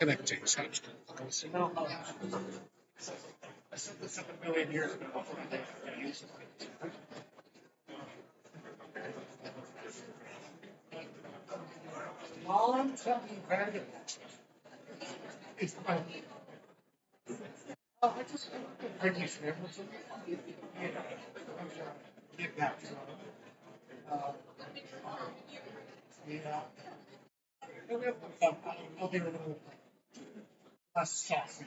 connecting such. I said this 7 million years ago. Long time back. It's my. I just heard you say get back. Uh, yeah. I'll be a little less saucy.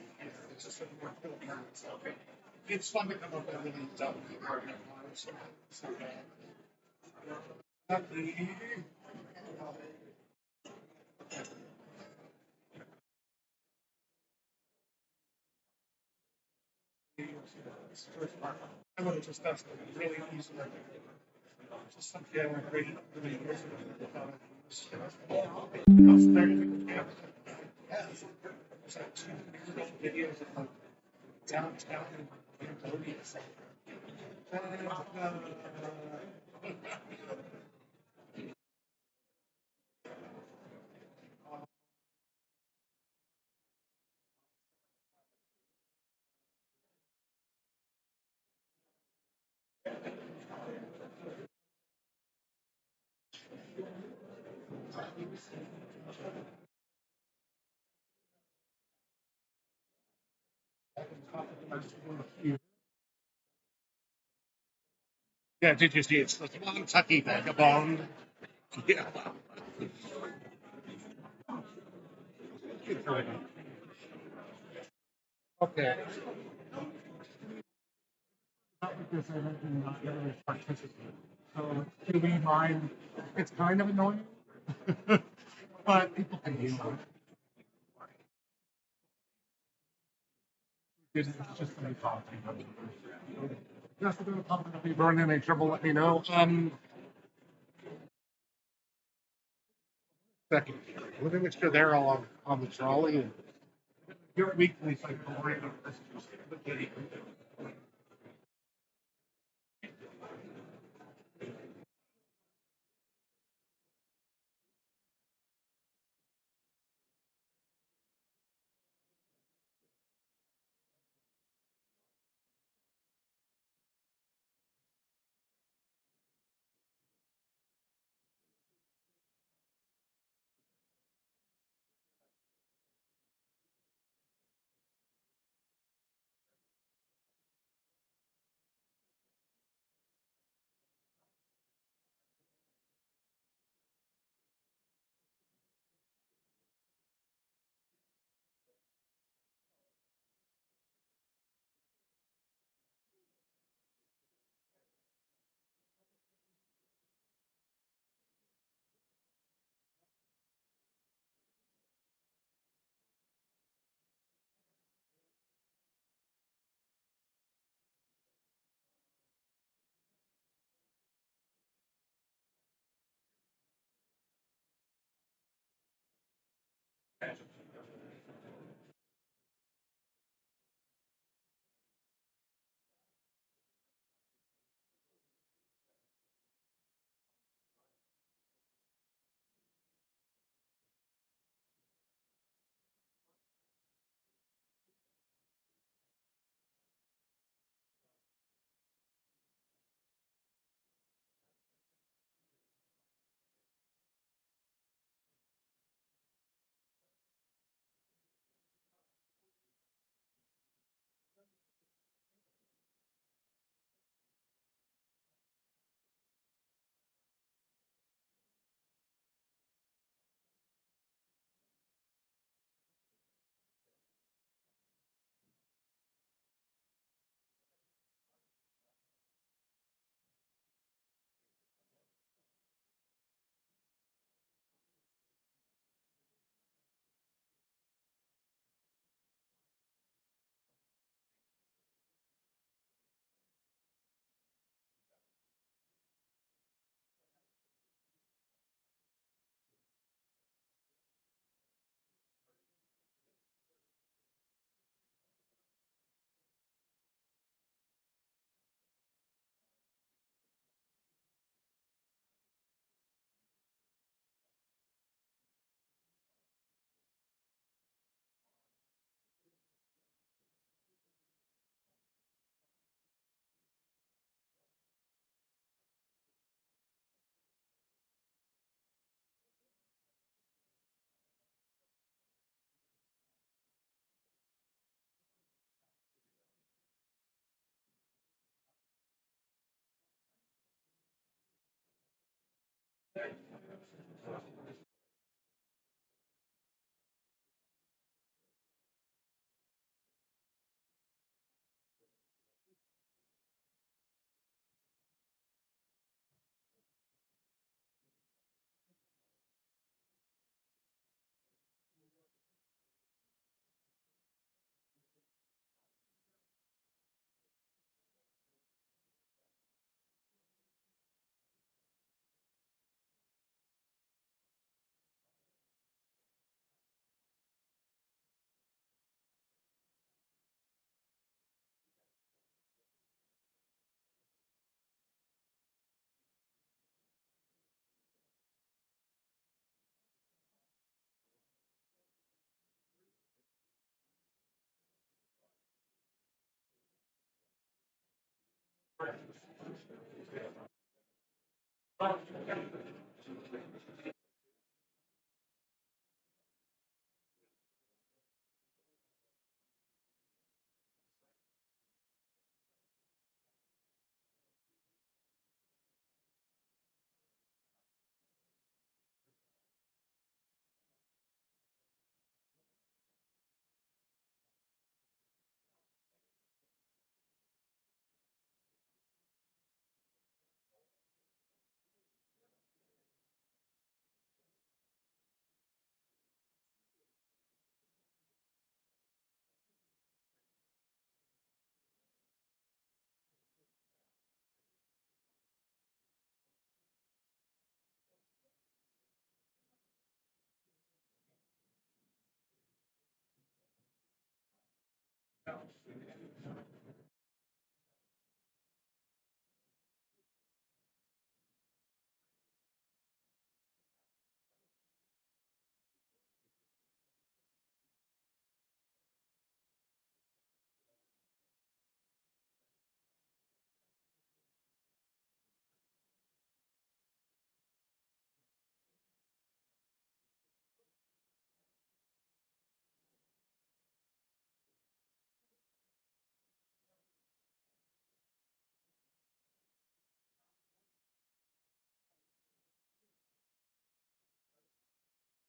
It's just a more cool parents. It's fun to come up with really dumb department lines. Not the first part. I would have just asked them really easy. Just something I went really, really years ago. There's like 2 videos of like downtown in Cambodia. Yeah, did you see it's the Kentucky vagabond? Yeah. Okay. Not because I don't not really participate. So do we mind? It's kind of annoying, but people can deal with it. It's just to be talking. Just about something to be burning any trouble, let me know. Second, let me make sure they're all on the trolley. And your weekly cycle right over this Tuesday.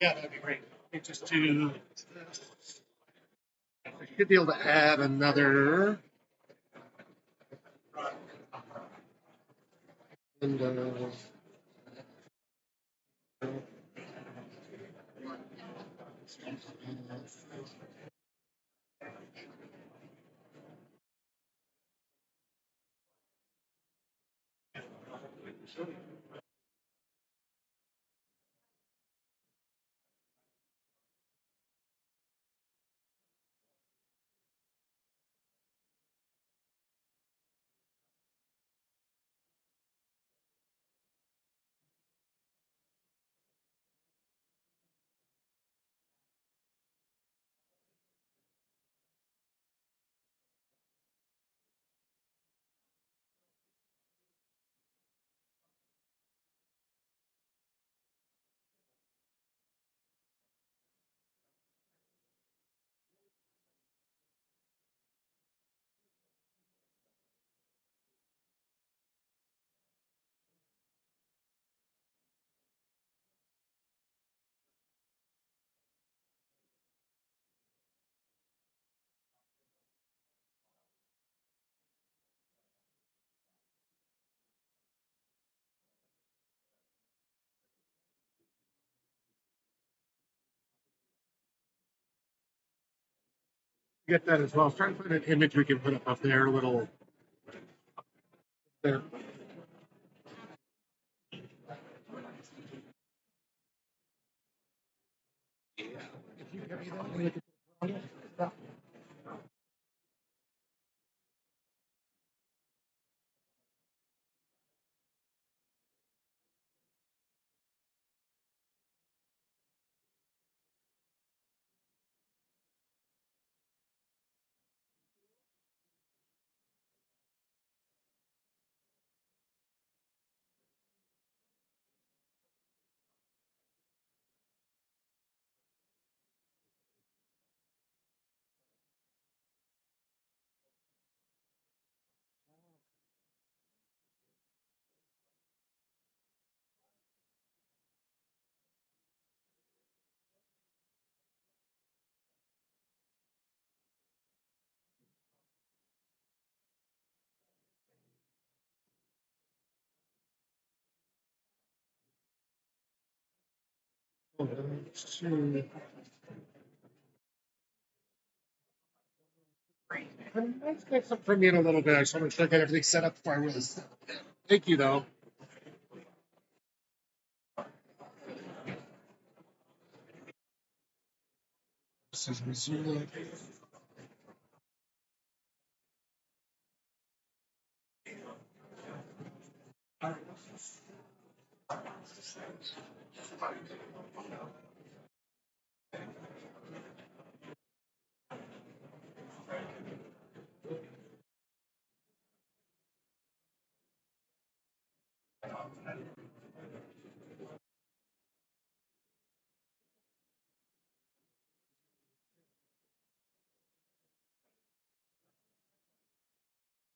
Yeah, that'd be great. It just to I should be able to add another. And get that as well. I was trying to find an image we can put up there, a little there. To I might get some from me in a little bit. I just want to make sure I get everything set up before I really start. Thank you, though. This is Missoula.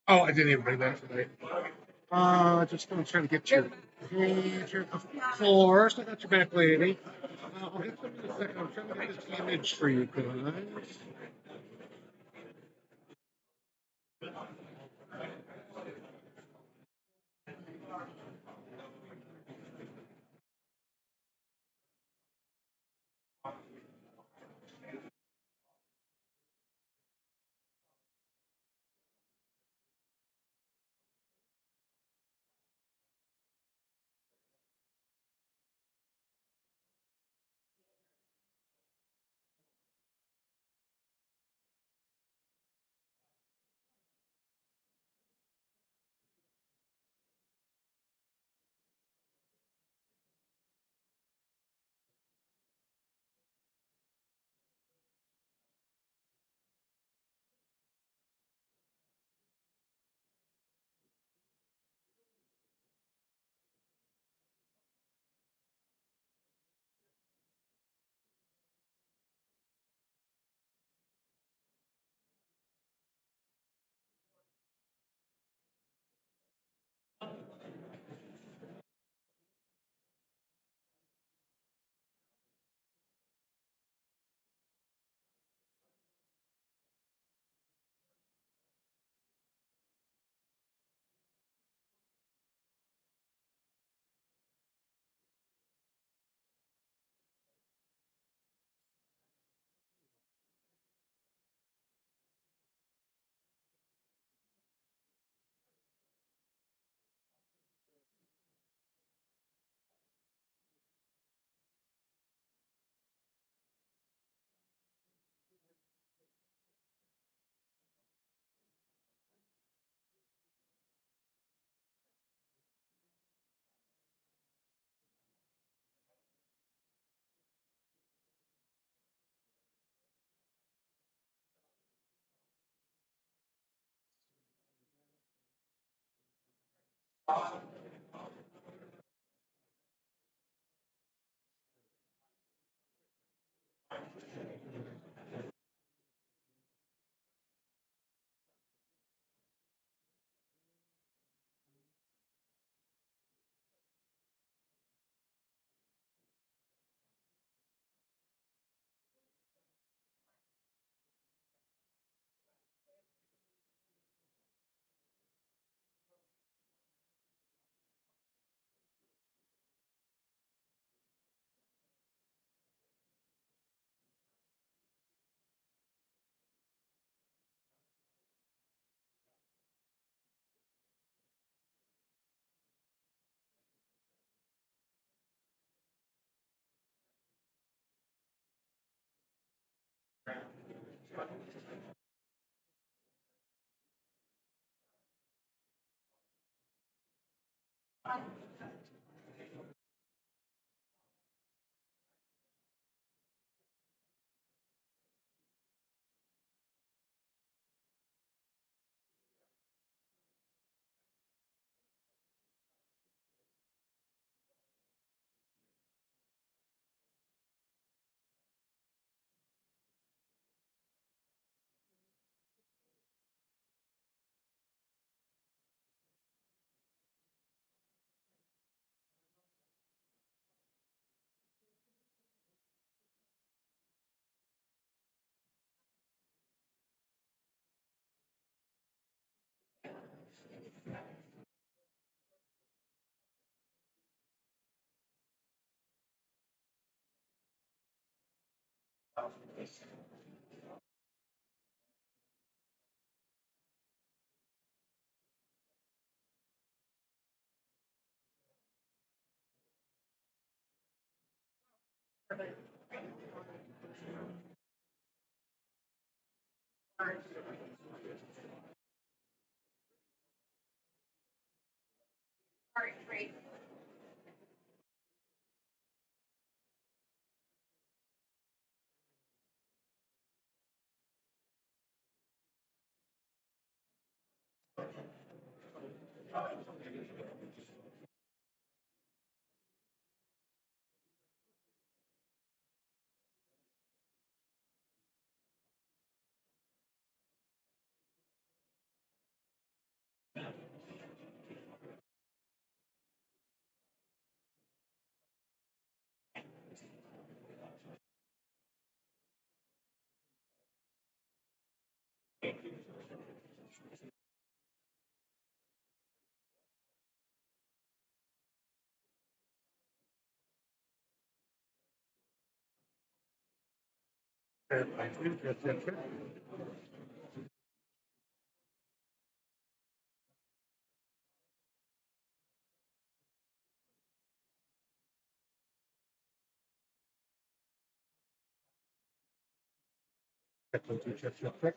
Oh, I didn't even bring that today. Just gonna try to get your page here. Of course, I got your back, lady. I'll get some in a second. I'm trying to get this image for you guys. Thank you. Check. Check.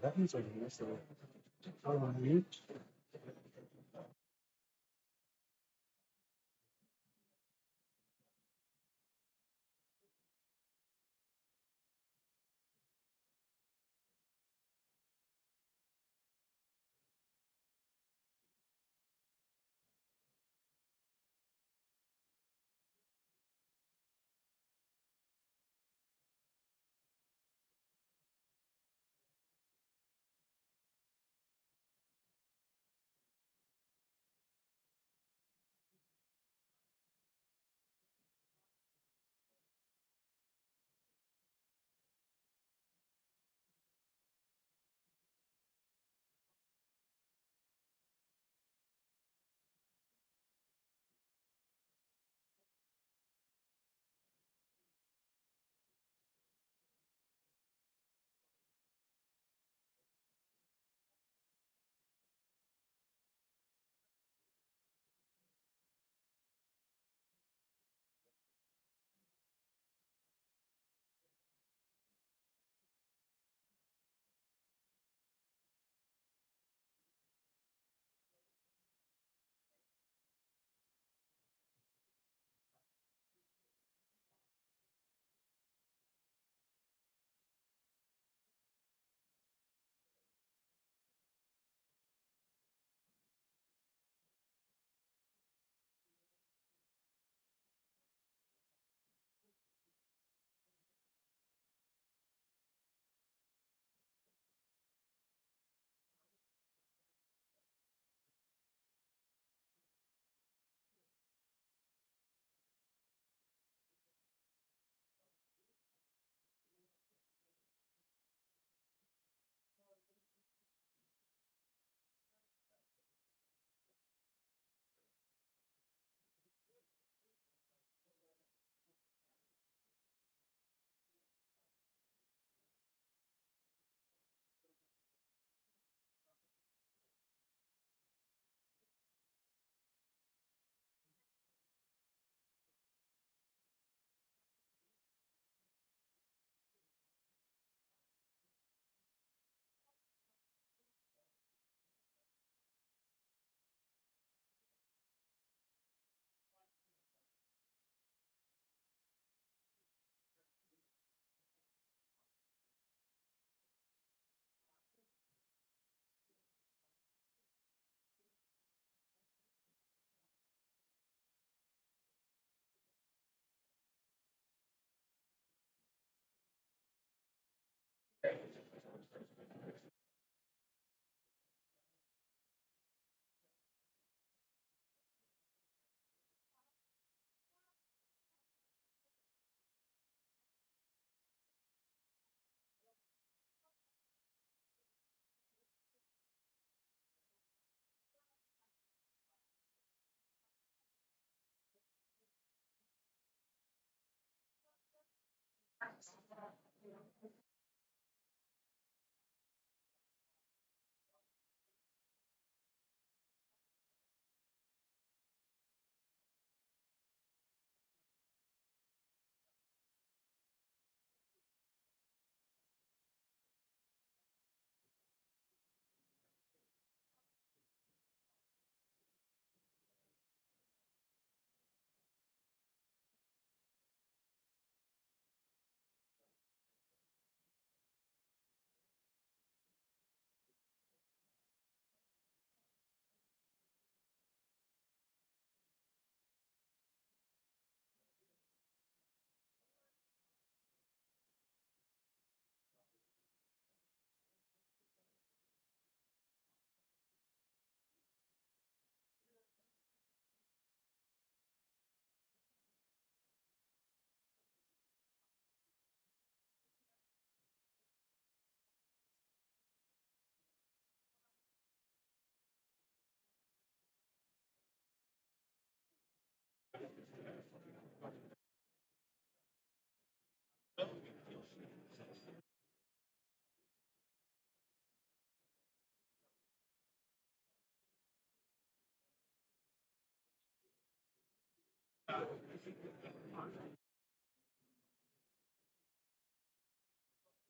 Buttons are here, so I'll mute.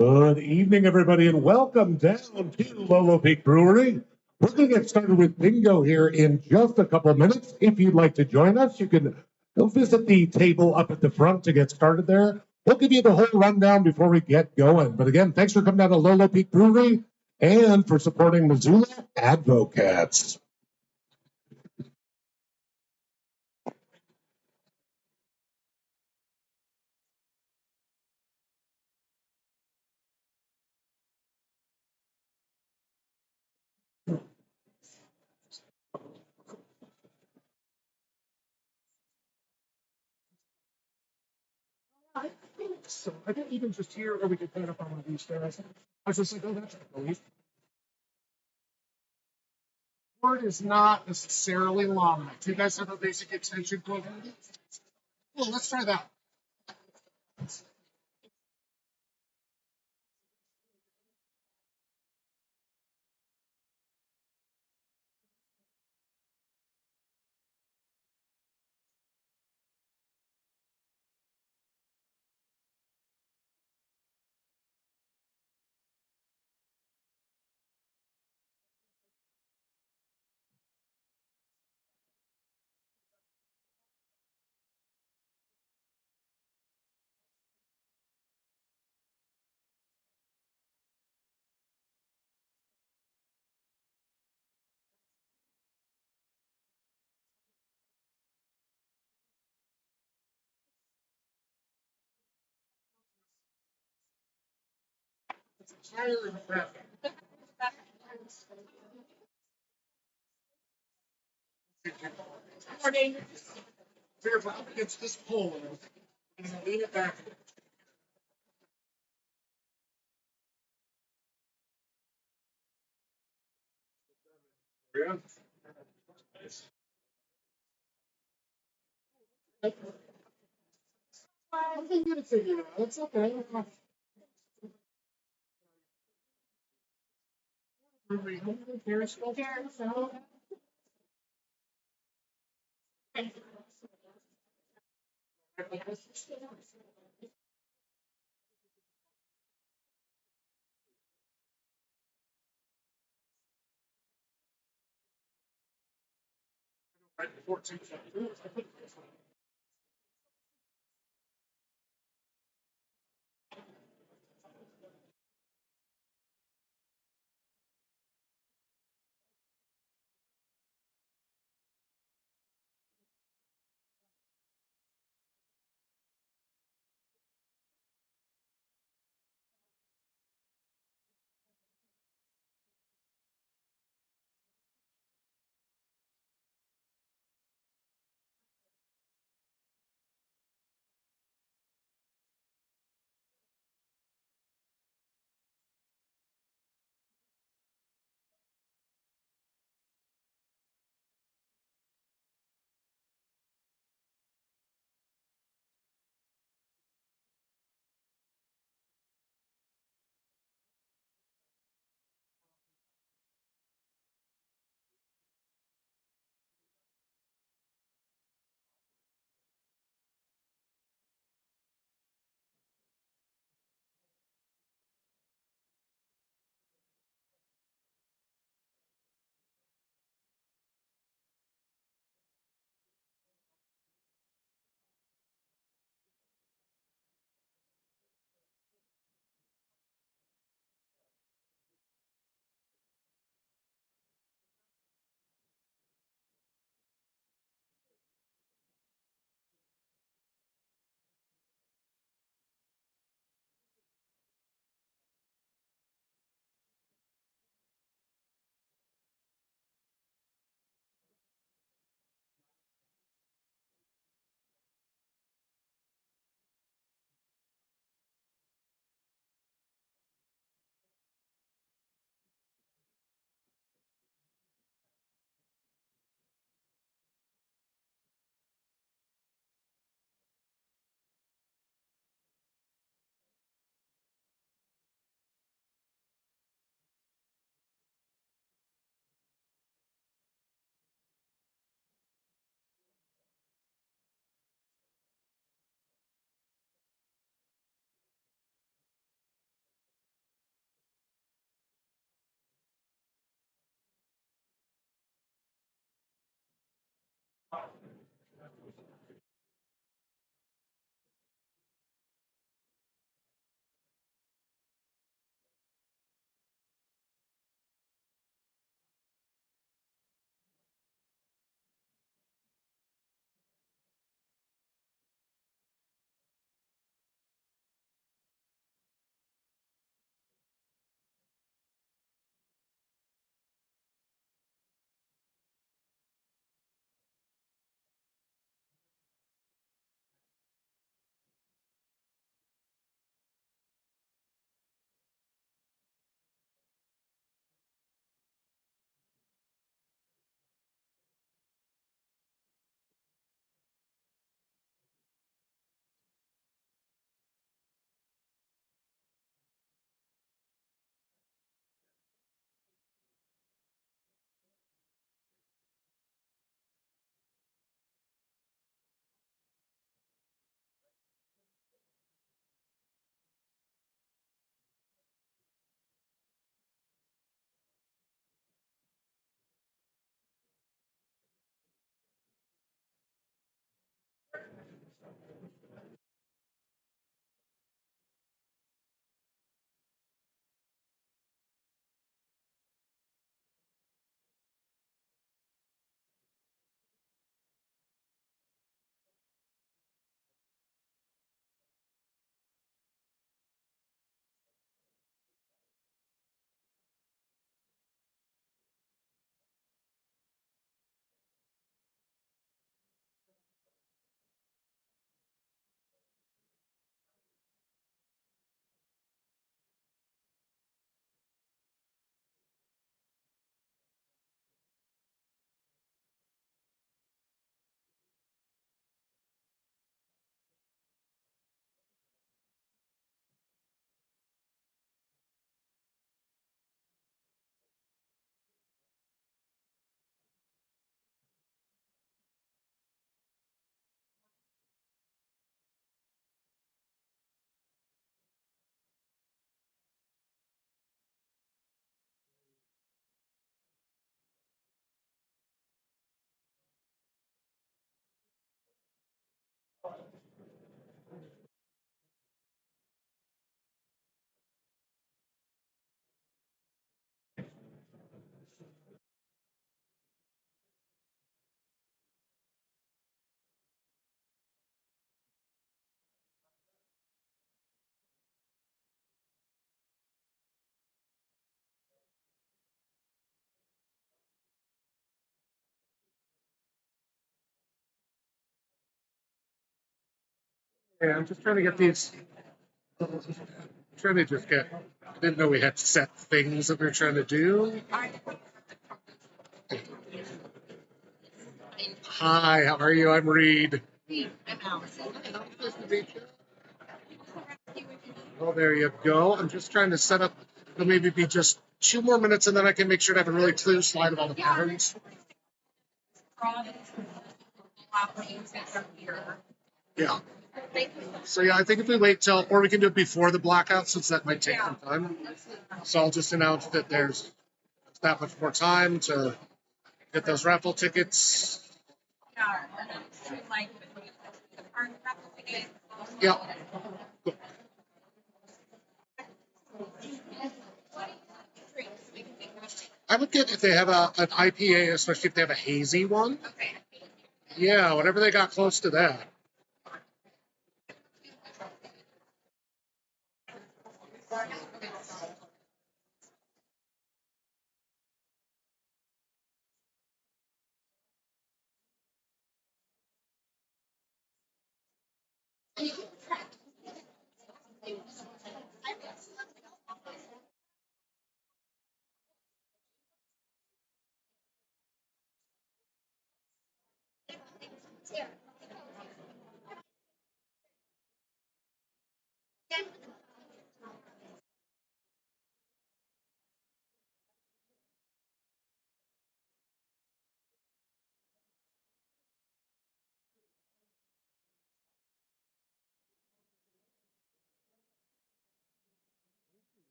Good evening, everybody, and welcome down to Lolo Peak Brewery. We're going to get started with bingo here in just a couple of minutes. If you'd like to join us, you can go visit the table up at the front to get started there. We'll give you the whole rundown before we get going. But again, thanks for coming down to Lolo Peak Brewery and for supporting Missoula Advocates. So I think even just here, or we could put it up on one of these stairs. I was just like, oh, that's a relief. Word is not necessarily long. Do you guys have a basic extension code? Well, let's try that. It's entirely crap. Morning. Fearful up against this pole and lean it back. Yeah. I think you figure it out. It's okay. Right before 2. Yeah, I'm just trying to get these. Trying to just get. I didn't know we had set things that we are trying to do. Hi, how are you? I'm Reed. I'm Allison. Nice to meet you. Oh, there you go. I'm just trying to set up. It'll maybe be just 2 more minutes, and then I can make sure to have a really clear slide of all the patterns. Yeah. So yeah, I think if we wait till, or we can do it before the blackout, since that might take some time. So I'll just announce that there's that much more time to get those raffle tickets. Yeah. Cool. I would get if they have an IPA, especially if they have a hazy one. Yeah, whatever they got close to that.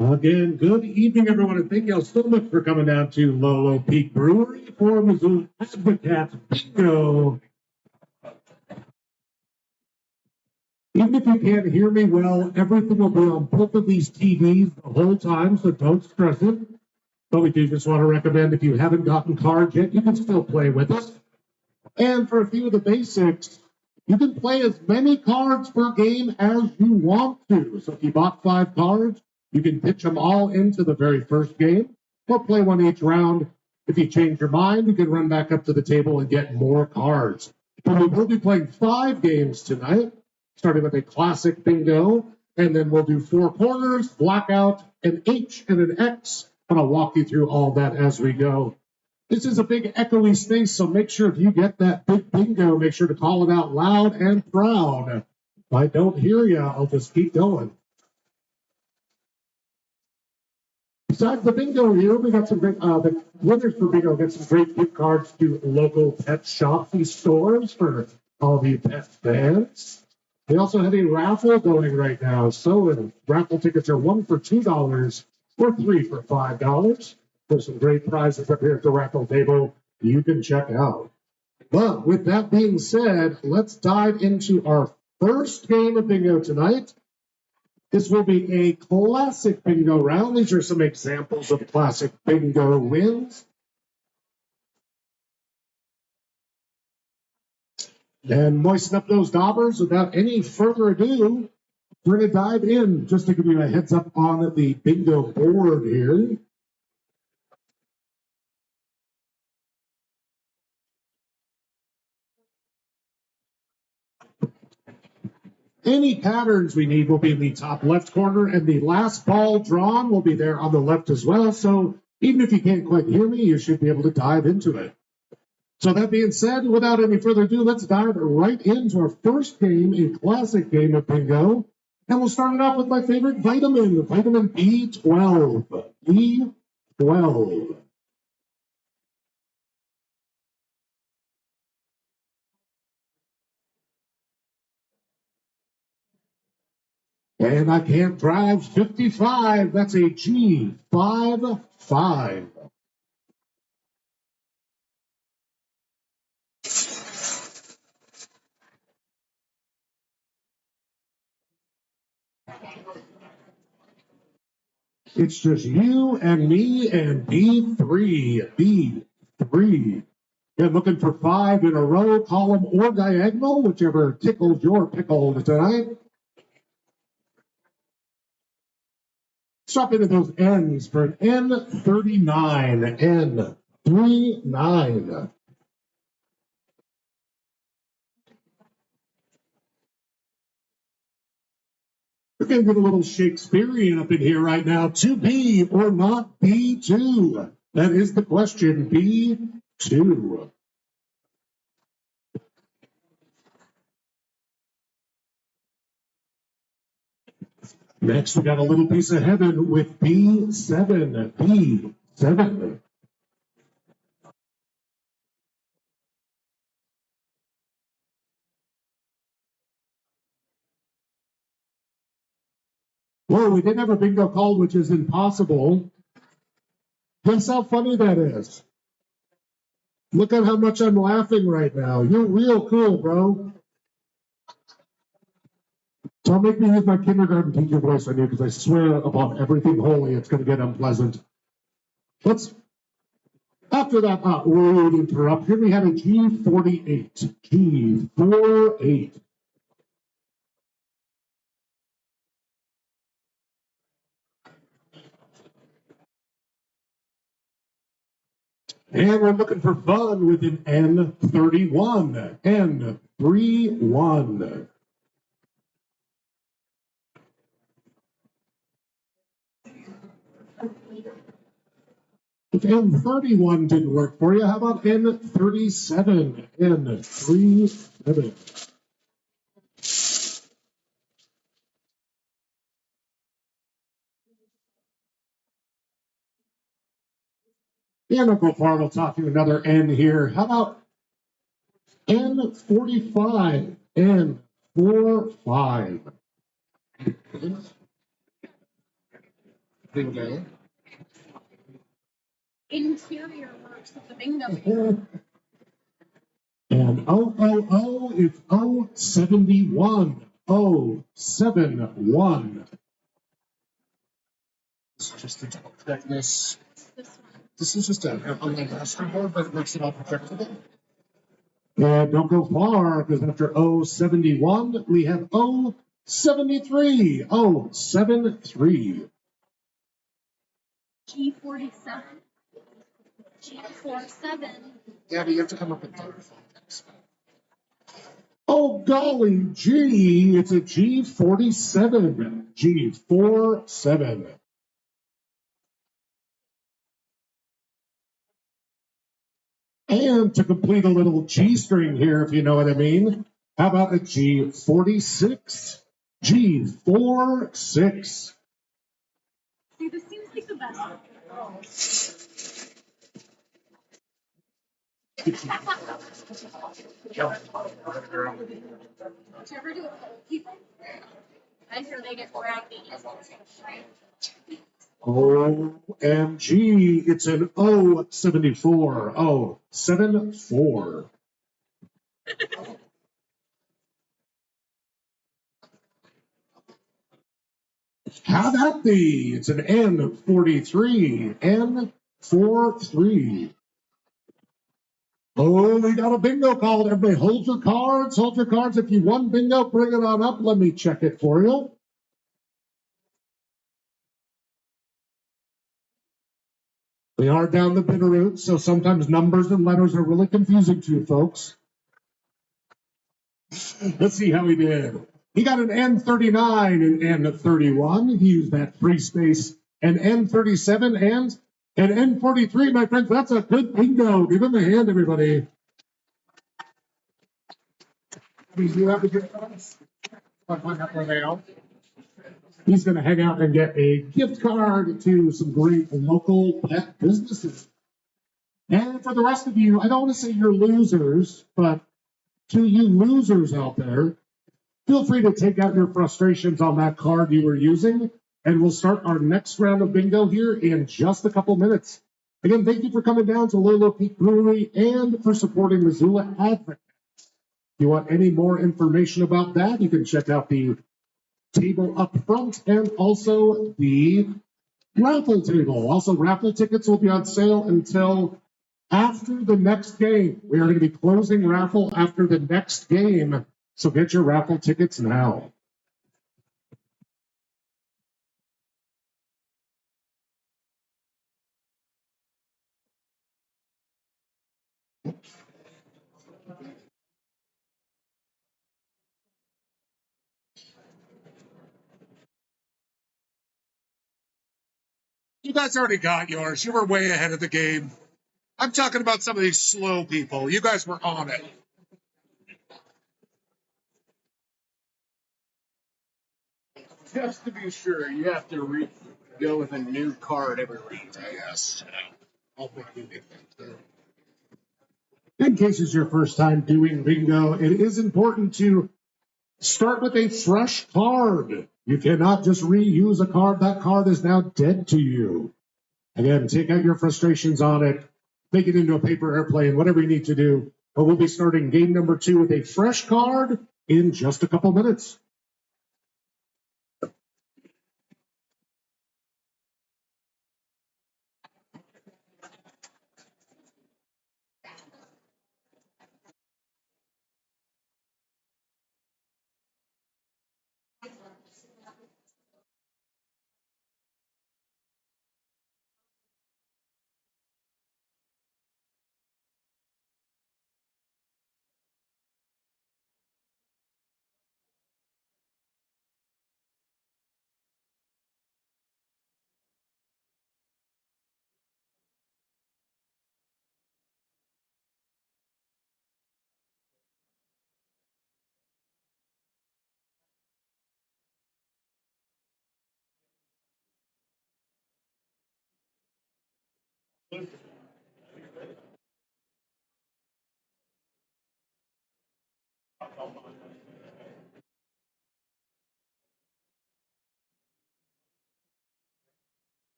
Again, good evening, everyone, and thank you all so much for coming down to Lolo Peak Brewery for Missoula Advocates Bingo. Even if you can't hear me well, everything will be on both of these TVs the whole time, so don't stress it. But we do just want to recommend if you haven't gotten cards yet, you can still play with us. And for a few of the basics, you can play as many cards per game as you want to. So if you bought 5 cards, you can pitch them all into the very first game or play one each round. If you change your mind, you can run back up to the table and get more cards. But we will be playing 5 games tonight, starting with a classic bingo, and then we'll do 4 corners, blackout, an H and an X, and I'll walk you through all that as we go. This is a big echoey space, so make sure if you get that big bingo, make sure to call it out loud and proud. If I don't hear you, I'll just keep going. Besides the bingo here, we got some great, the winners for bingo get some great gift cards to local pet shops and stores for all of you pet fans. They also have a raffle going right now. So raffle tickets are 1 for $2 or 3 for $5. There's some great prizes up here at the raffle table you can check out. But with that being said, let's dive into our first game of bingo tonight. This will be a classic bingo round. These are some examples of classic bingo wins. And moisten up those daubers. Without any further ado, we're going to dive in just to give you a heads up on the bingo board here. Any patterns we need will be in the top left corner, and the last ball drawn will be there on the left as well. So even if you can't quite hear me, you should be able to dive into it. So that being said, without any further ado, let's dive right into our first game, a classic game of bingo. And we'll start it off with my favorite vitamin, vitamin B12. B12. And I can't drive 55. That's a G55. It's just you and me and B3. B3. You're looking for 5 in a row, column or diagonal, whichever tickles your pickle tonight. Stop into those N's for an N39. N39. We're going to get a little Shakespearean up in here right now. To be or not B2? That is the question. B2. Next, we got a little piece of heaven with B7. B7. Whoa, we did have a bingo call, which is impossible. Guess how funny that is. Look at how much I'm laughing right now. You're real cool, bro. Don't make me use my kindergarten teacher voice on you, because I swear upon everything holy, it's going to get unpleasant. After that rude interruption, we had a G48. G48. And we're looking for fun with an N31. N31. If N31 didn't work for you, how about N37? N37. And I'll go far, we'll talk to another N here. How about N45? N45. Bingo. Interior works with the bingo. And it's 071. 071. This is just to double check this. This is just an online masterboard, but it makes it all projectable. And don't go far, because after 071, we have 073. 073. G47. G47. Yeah, but you have to come up with those. Oh, golly gee, it's a G47. G47. And to complete a little G string here, if you know what I mean, How about a G46? G46. See, this seems like the best one. Did you ever do it with people? I hear they get dragged easy. OMG, it's an 074. Oh, 74. How about the? It's an N43. N43. Oh, we got a bingo call. Everybody hold your cards. Hold your cards. If you won bingo, bring it on up. Let me check it for you. We are down the bitter route, so sometimes numbers and letters are really confusing to you folks. Let's see how he did. He got an N39 and N31. He used that free space. An N37 and an N43, my friends. That's a good bingo. Give him a hand, everybody. You have to get He's going to hang out and get a gift card to some great local pet businesses. And for the rest of you, I don't want to say you're losers, but to you losers out there, feel free to take out your frustrations on that card you were using, and we'll start our next round of bingo here in just a couple minutes. Again, thank you for coming down to Lolo Peak Brewery and for supporting Missoula Advocate. If you want any more information about that, you can check out the table up front and also the raffle table. Also, raffle tickets will be on sale until after the next game. We are going to be closing raffle after the next game, so get your raffle tickets now. You guys already got yours. You were way ahead of the game. I'm talking about some of these slow people. You guys were on it. Just to be sure, you have to go with a new card every week. Yes. I'll make you make that. In case it's your first time doing bingo, it is important to start with a fresh card. You cannot just reuse a card. That card is now dead to you. Again, take out your frustrations on it, make it into a paper airplane, whatever you need to do. But we'll be starting game number 2 with a fresh card in just a couple minutes.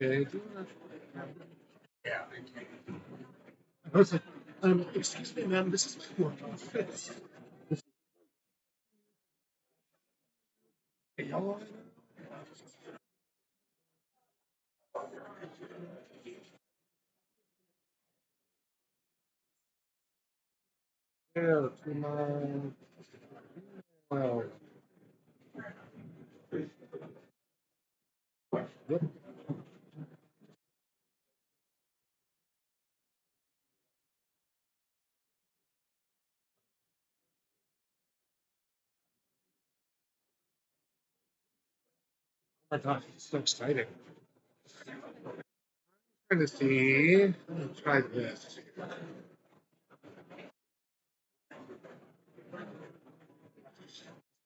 Okay. Yeah. Excuse me, ma'am. This is my work office. Yeah, to my, well, yep. Oh my God, it's so exciting. Trying to see. Let's try this.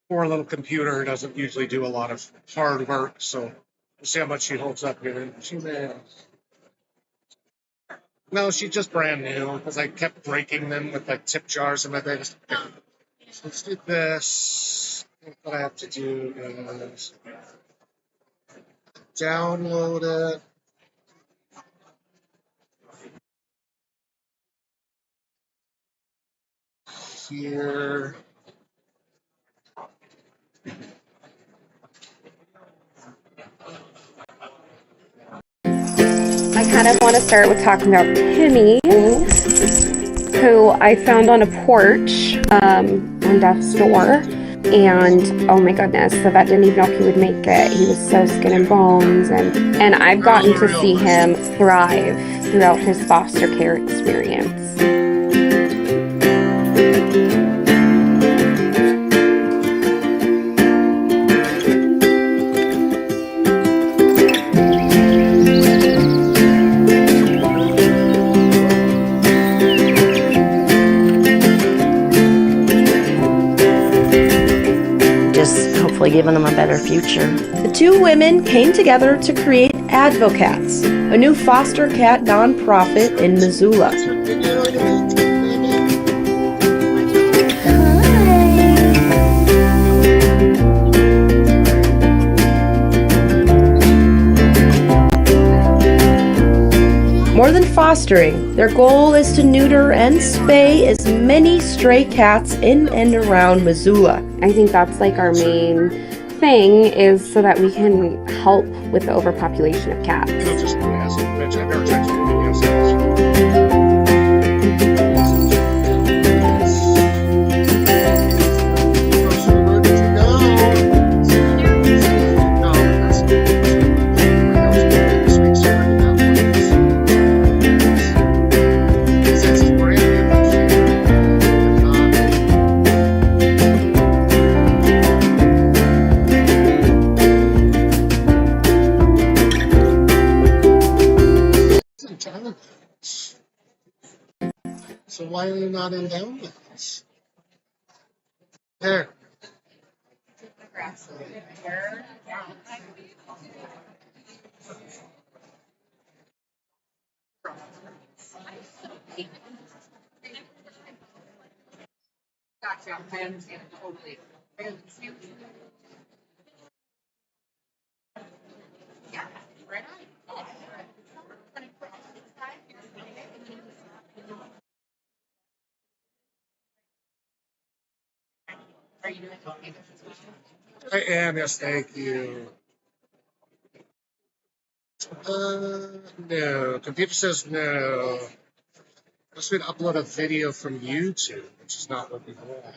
Poor little computer doesn't usually do a lot of hard work, so we'll see how much she holds up here. She may. No, she's just brand new because I kept breaking them with like tip jars and my biggest. So let's do this. I think what I have to do is download it. Here. I kind of want to start with talking about Timmy, who I found on a porch on death's door. And oh my goodness, the vet didn't even know if he would make it. He was so skin and bones. And I've gotten to see him thrive throughout his foster care experience. Giving them a better future. The two women came together to create Advocats, a new foster cat nonprofit in Missoula. More than fostering, their goal is to neuter and spay as many stray cats in and around Missoula. I think that's like our main thing, is so that we can help with the overpopulation of cats. So why are you not in downloads? There. Gotcha. I understand totally. I understand. Yeah, right on. Are you doing okay? I am, yes, thank you. No. Computer says no. Unless we'd upload a video from YouTube, which is not what we want.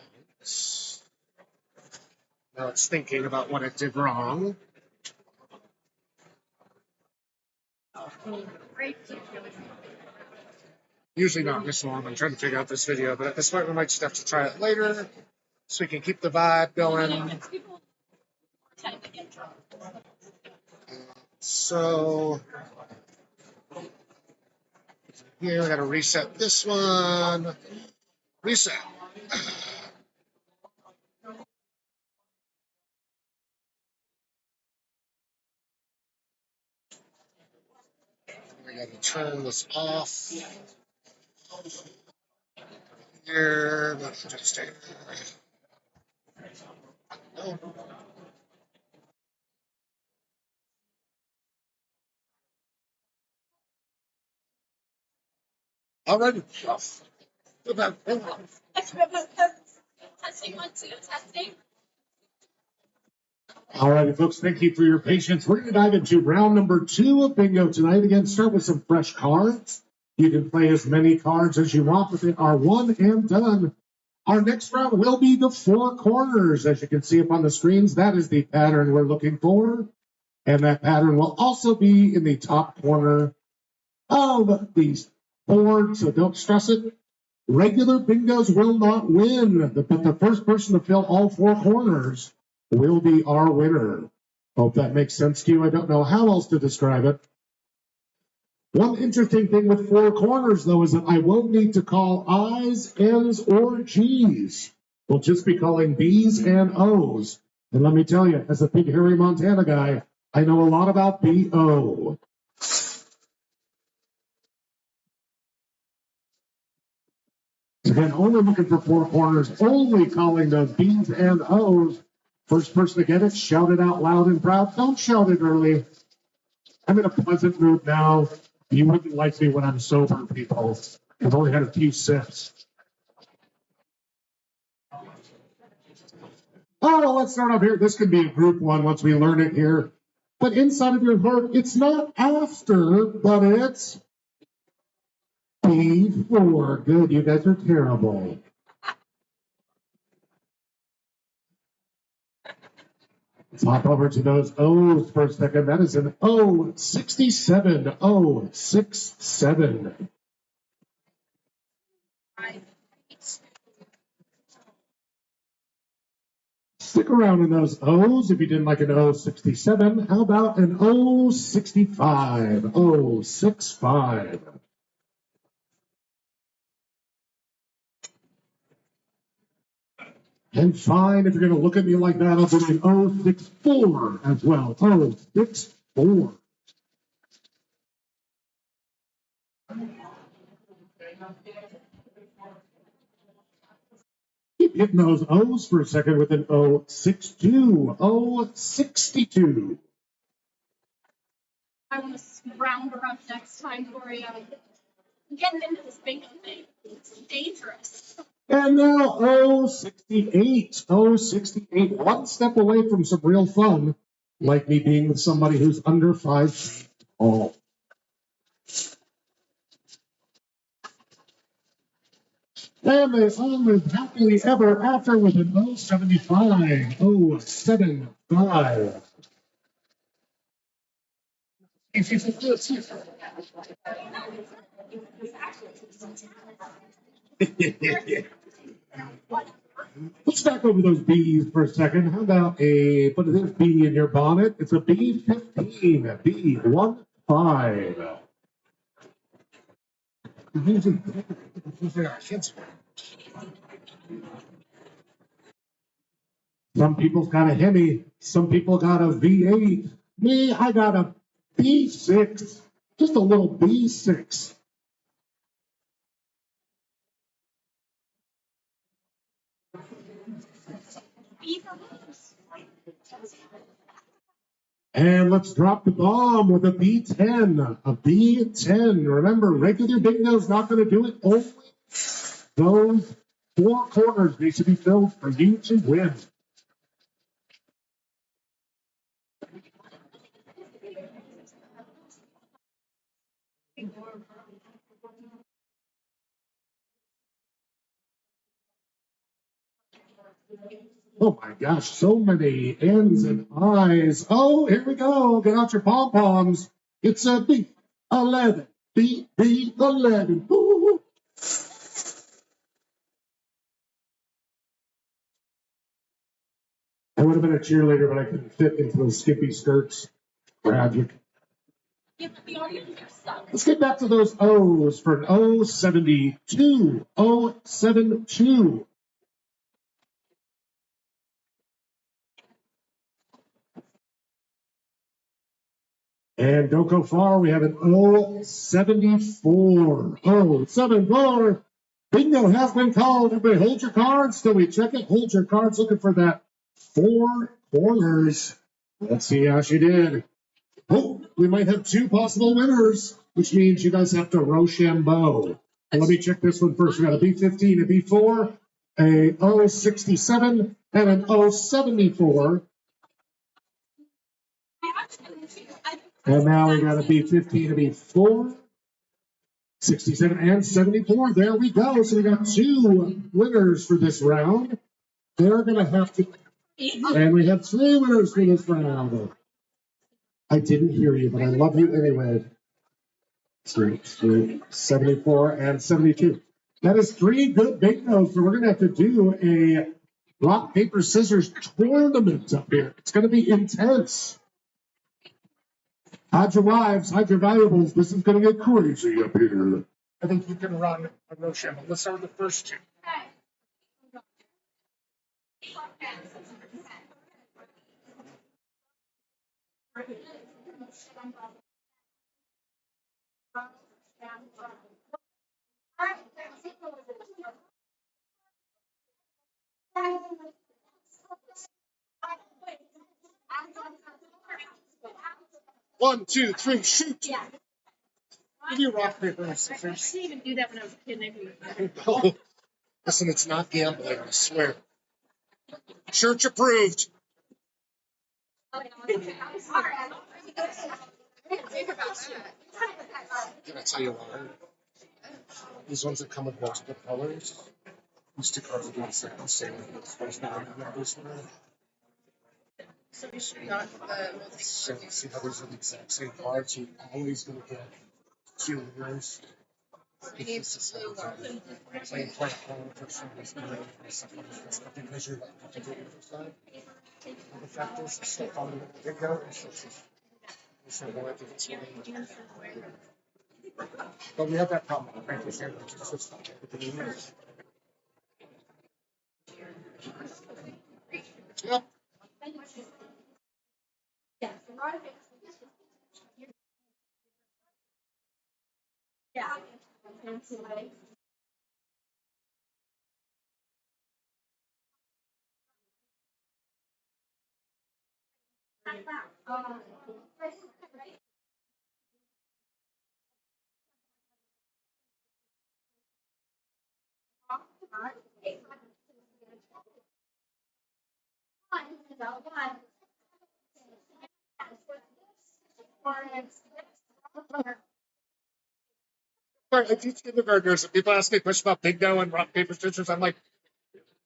Now it's thinking about what it did wrong. Usually not this long. I'm trying to figure out this video, but at this point we might just have to try it later so we can keep the vibe going. So here we got to reset this one. Reset. We got to turn this off. Here, let's just take. Oh. All right. Testing 1, 2, testing. All right, folks, thank you for your patience. We're going to dive into round number 2 of bingo tonight. Again, start with some fresh cards. You can play as many cards as you want, but they are one and done. Our next round will be the 4 corners. As you can see up on the screens, that is the pattern we're looking for. And that pattern will also be in the top corner of the board, so don't stress it. Regular bingos will not win, but the first person to fill all 4 corners will be our winner. Hope that makes sense to you. I don't know how else to describe it. One interesting thing with four corners, though, is that I won't need to call I's, N's, or G's. We'll just be calling B's and O's. And let me tell you, as a Big Hairy Montana guy, I know a lot about B-O. Again, only looking for four corners, only calling those B's and O's. First person to get it, shout it out loud and proud. Don't shout it early. I'm in a pleasant mood now. You wouldn't like me when I'm sober, people. I've only had a few sips. Oh, let's start off here. This could be a group one once we learn it here. But inside of your heart, it's not after, but it's before. Good, you guys are terrible. Let's hop over to those O's for a second. That is an O67, O67. Stick around in those O's if you didn't like an O67. How about an O65? O65. And fine, if you're going to look at me like that, I'll put an O64 as well. O64. Keep hitting those O's for a second with an O62. O62. I want to round her up next time for you. Getting into this bingo thing. It's dangerous. And now O68. O68. One step away from some real fun, like me being with somebody who's under 5 feet tall. And they all live happily ever after with an O75. O75. Let's back over those B's for a second. How about put this B in your bonnet? It's a B15, B15. Some people's got a Hemi, some people got a V8. Me, I got a B6, just a little B6. And let's drop the bomb with a B10. A B10. Remember, regular bingo's not going to do it. Only those four corners need to be filled for you to win. Oh my gosh, so many N's and I's. Oh, here we go. Get out your pom-poms. It's a B11. B11. Ooh. I would have been a cheerleader, but I couldn't fit into those skimpy skirts. Tragic. Let's get back to those O's for an O72. O72. And don't go far, we have an O74. O74. Bingo has been called. Everybody hold your cards till we check it. Hold your cards looking for that four corners. Let's see how she did. Oh, we might have two possible winners, which means you guys have to Rochambeau. And let me check this one first. We got a B15, a B4, a O67, and an O74. And now we got a B15, a B4, 67, and 74. There we go. So we got two winners for this round. They're going to have to, and we have three winners for this round. I didn't hear you, but I love you anyway. 74 and 72. That is three good bingos. So we're going to have to do a rock, paper, scissors tournament up here. It's going to be intense. Hide your wives, hide your valuables. This is going to get crazy up here. I think you can run a Roshan. Let's start with the first two. One, two, three, shoot. Give you rock, paper, and scissors. I didn't even do that when I was a kid. And I Oh, listen, it's not gambling, I swear. Church approved. Can I tell you why? These ones that come with multiple colors, these two cards are doing the same thing. It's supposed to be numbers now. So we should not So see how these are the exact same cards. You're always going to get two winners. It's the same thing. Playing platform for some reason, because you're like the other side. The fact is, it's still following the bingo. So I think it's really. But we have that problem with Frankie Sandwich. It's just not with the winners. Yep. Yeah. Sorry, I teach kindergartners, and people ask me questions about bingo and rock, paper, scissors. I'm like,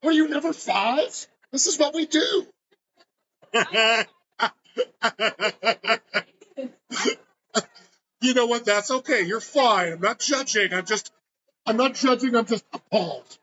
were you never five? This is what we do. You know what? That's okay. You're fine. I'm not judging. I'm not judging. I'm just appalled.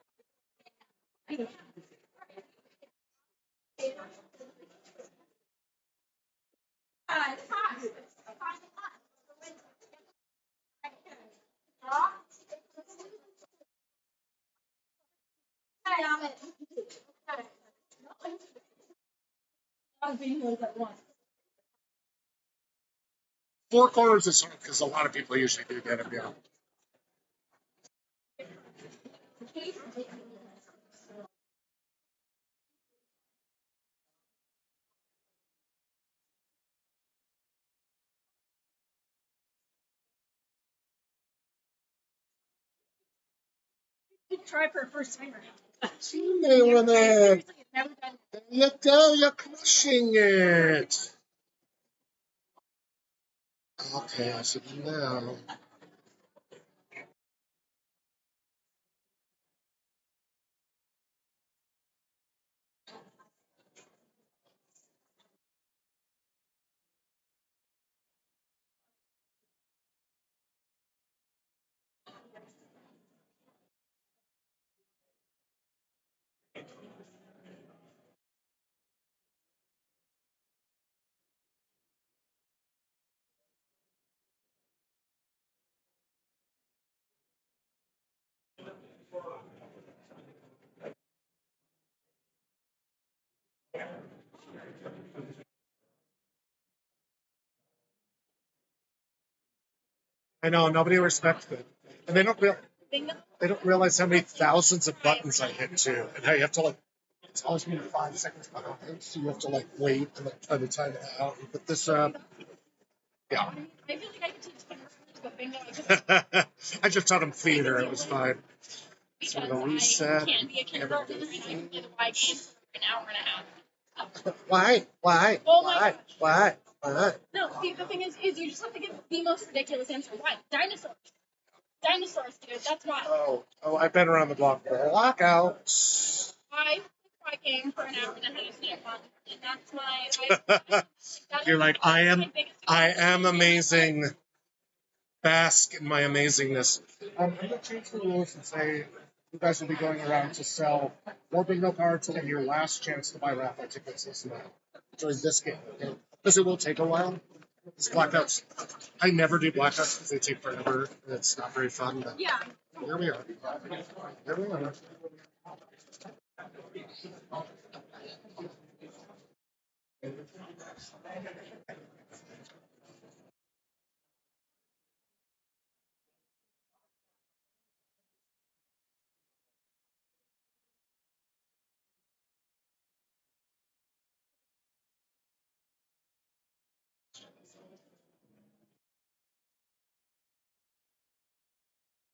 Four corners is hard because a lot of people usually do get them. Yeah. Try for a first timer. Nailing it. There you go. You're crushing it. Okay, I see now. I know nobody respects it, and they don't realize how many thousands of buttons I hit too, and how you have to like. It's always been 5 seconds behind, so you have to like wait and like try to time it out. You put this up. Yeah. I feel like I could teach kindergartners, but bingo. I just taught them theater. It was fine. So Because the reset. I can't be a kindergartner and I can play the Y game for an hour and a half. Why? Why? Oh my Why? gosh. Why? Why? No, see, the thing is you just have to give the most ridiculous answer. Why? Dinosaurs. Dinosaurs, dude. That's why. Oh, I've been around the block for a lockout. I play game for an hour and a half and that's my. You're like, I am biggest amazing. Bask in my amazingness. I'm going to change the rules and say you guys will be going around to sell more bingo cards and your last chance to buy raffle tickets is now during this game. Okay? Because it will take a while. These blackouts, I never do blackouts because they take forever. And it's not very fun. But Yeah. here we are. Here we are.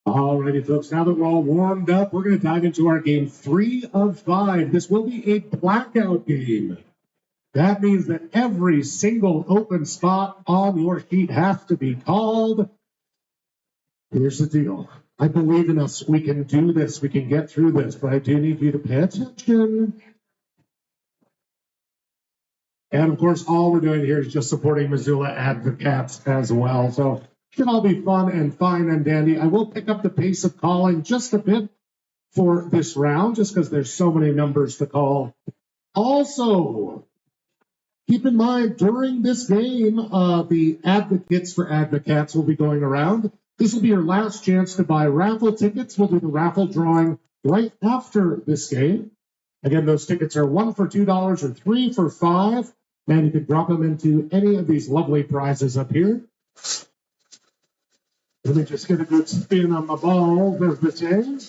Alrighty, folks, now that we're all warmed up, we're going to dive into our game 3 of 5. This will be a blackout game. That means that every single open spot on your sheet has to be called. Here's the deal. I believe in us. We can do this. We can get through this, but I do need you to pay attention. And of course, all we're doing here is just supporting Missoula Advocates as well. So should all be fun and fine and dandy. I will pick up the pace of calling just a bit for this round, just because there's so many numbers to call. Also, keep in mind, during this game, the advocates for Advocates will be going around. This will be your last chance to buy raffle tickets. We'll do the raffle drawing right after this game. Again, those tickets are 1 for $2 or 3 for $5. And you can drop them into any of these lovely prizes up here. Let me just get a good spin on my ball, as the saying.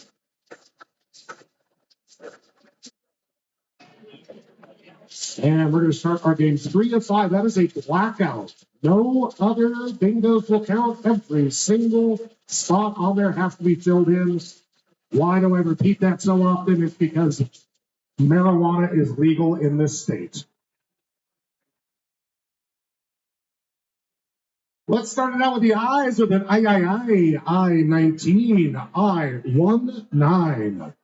And we're going to start our game 3 of 5. That is a blackout. No other bingos will count. Every single spot on there has to be filled in. Why do I repeat that so often? It's because marijuana is legal in this state. Let's start it out with the I's with an I-19, I-19.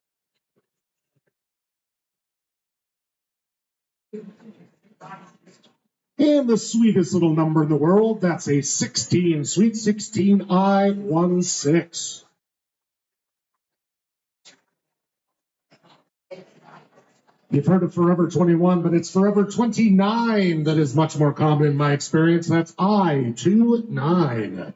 And the sweetest little number in the world, that's a 16, sweet 16, I-16. You've heard of Forever 21, but it's Forever 29 that is much more common in my experience. That's I-29.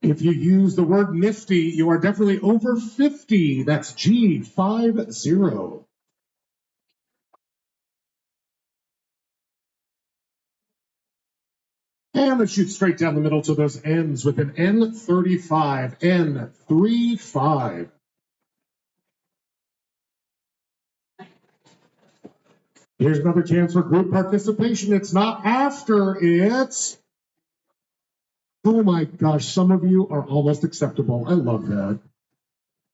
If you use the word nifty, you are definitely over 50. That's G50. And let's shoot straight down the middle to those N's with an N35, N35. Here's another chance for group participation. It's not after, it's... Oh my gosh, some of you are almost acceptable. I love that.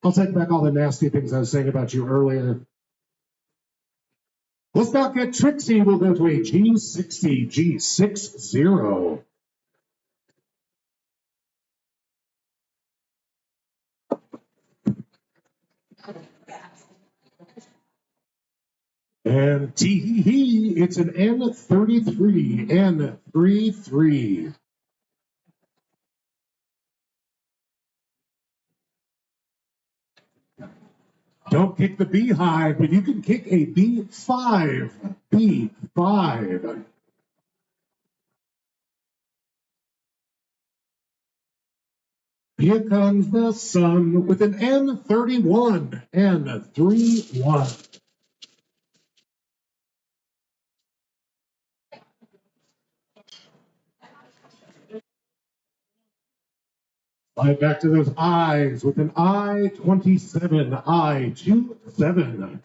I'll take back all the nasty things I was saying about you earlier. Let's not get tricksy. We'll go to a G60, G60. And tee-hee-hee, it's an N33, N33. Don't kick the beehive, but you can kick a B5. B5. Here comes the sun with an N31. N31. Slide back to those I's with an I-27, I-27.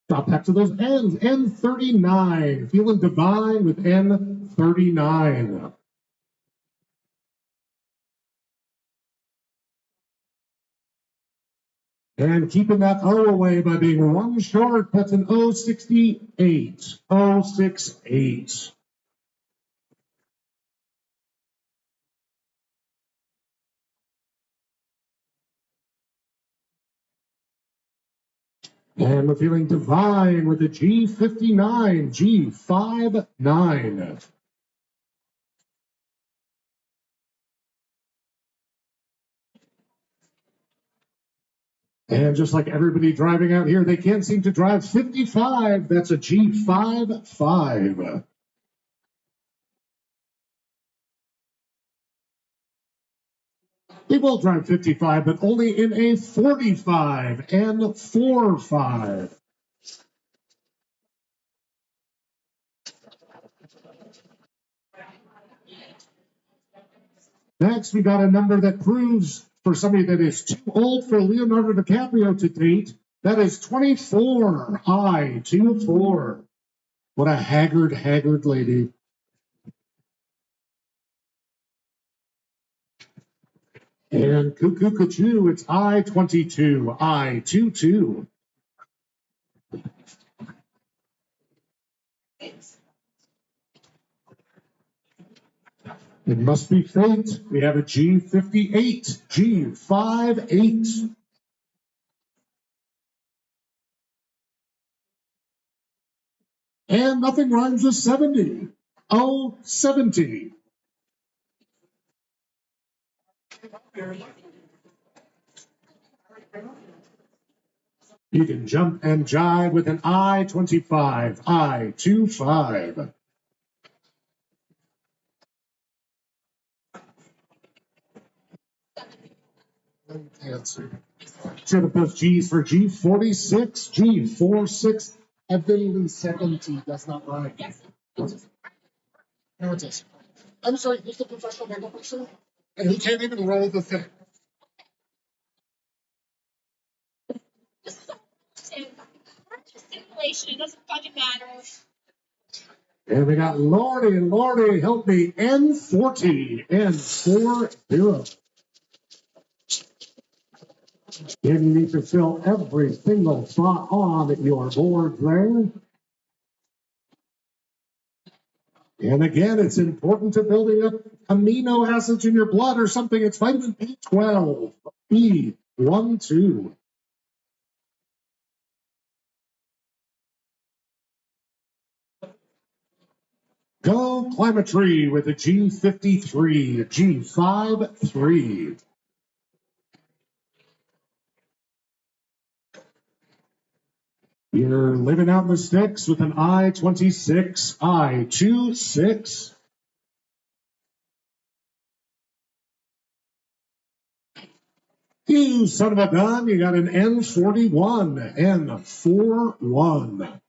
Drop back to those N's, N39. Feeling divine with N39. And keeping that O away by being one short, that's an 068. 068. And we're feeling divine with the G59, G59. And just like everybody driving out here, they can't seem to drive 55. That's a G55. They will drive 55, but only in a 45 and 45. Next, we got a number that proves for somebody that is too old for Leonardo DiCaprio to date. That is 24. I-24. What a haggard lady. And Cuckoo Cuckoo, it's I-22. I-22. It must be fate. We have a G58. G58. And nothing rhymes with 70. Oh, 70. You can jump and jive with an I-25. I-25. Should have put G's for G46. G46. Heavily 70 does not rhyme. No, it does. I'm sorry, he's a professional bingo person, and he can't even roll the thing. Simulation, it doesn't fucking matter. And we got Lordy, help me, N40, N40. You need to fill every single spot on your board there. And again, it's important to building up amino acids in your blood or something. It's vitamin B12, B12. Go climb a tree with a G53, G53. You're living out in the sticks with an I-26, I-26. You son of a gun, you got an N41, N41.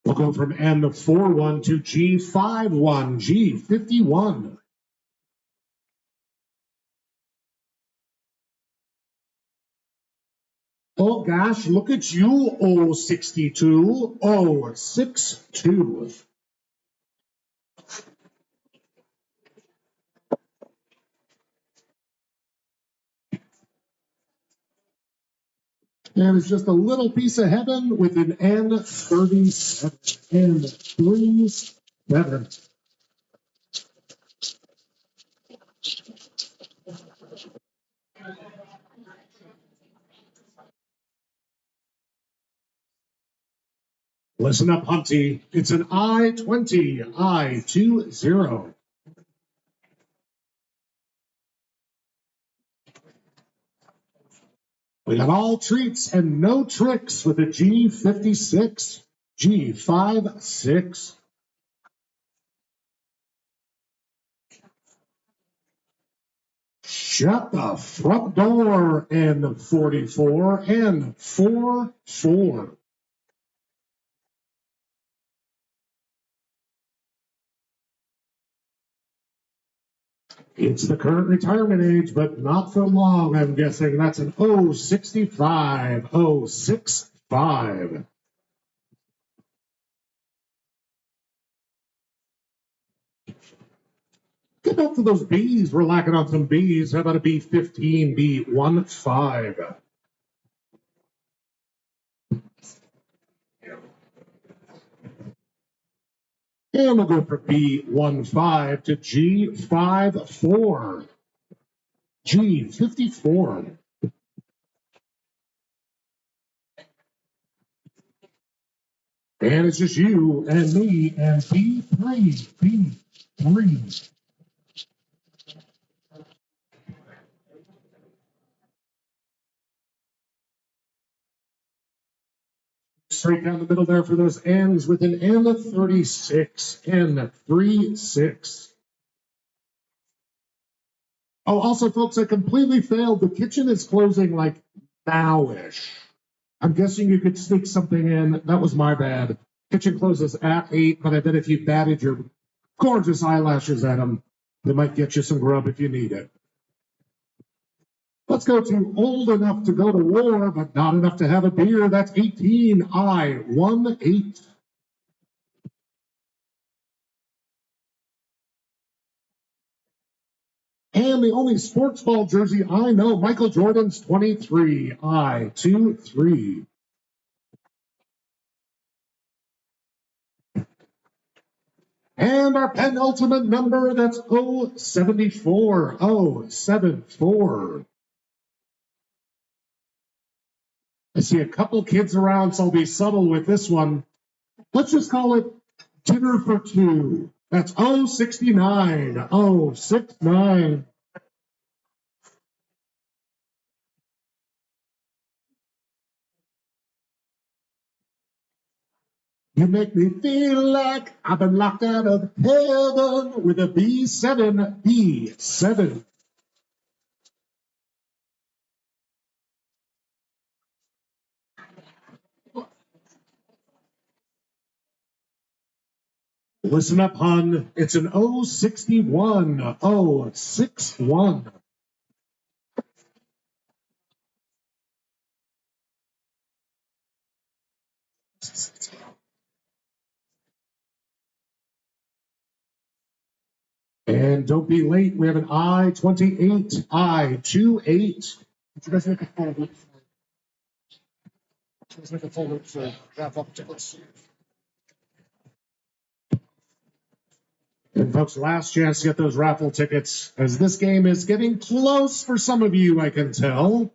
We'll go from N41 to G51, G51. Oh gosh, look at you, O62, O62. And it's just a little piece of heaven with an N37, N37. Listen up, Hunty. It's an I-20, I-20. We got all treats and no tricks with a G56, G56. Shut the front door, N44, N44. It's the current retirement age, but not for long, I'm guessing. That's an 065, 065. Get back to those Bs. We're lacking on some Bs. How about a B15, B15? And we'll go for B15 to G54. G54. And it's just you and me and B3. straight down the middle there for those ends with an N36. N36. Oh, also, folks, I completely failed. The kitchen is closing like now-ish. I'm guessing you could sneak something in. That was my bad. Kitchen closes at 8, but I bet if you batted your gorgeous eyelashes at them, they might get you some grub if you need it. Let's go to old enough to go to war, but not enough to have a beer. That's 18I18. And the only sports ball jersey I know, Michael Jordan's 23I23. And our penultimate number, that's 074. 074. I see a couple kids around, so I'll be subtle with this one. Let's just call it dinner for two. That's 069. 069. You make me feel like I've been locked out of heaven with a B7. B7. Listen up, hon. It's an 061. 061. And don't be late. We have an I-28. I-28. Did you guys make a full loop? Did you guys make a full loop for raffle tickets? And folks, last chance to get those raffle tickets, as this game is getting close for some of you, I can tell.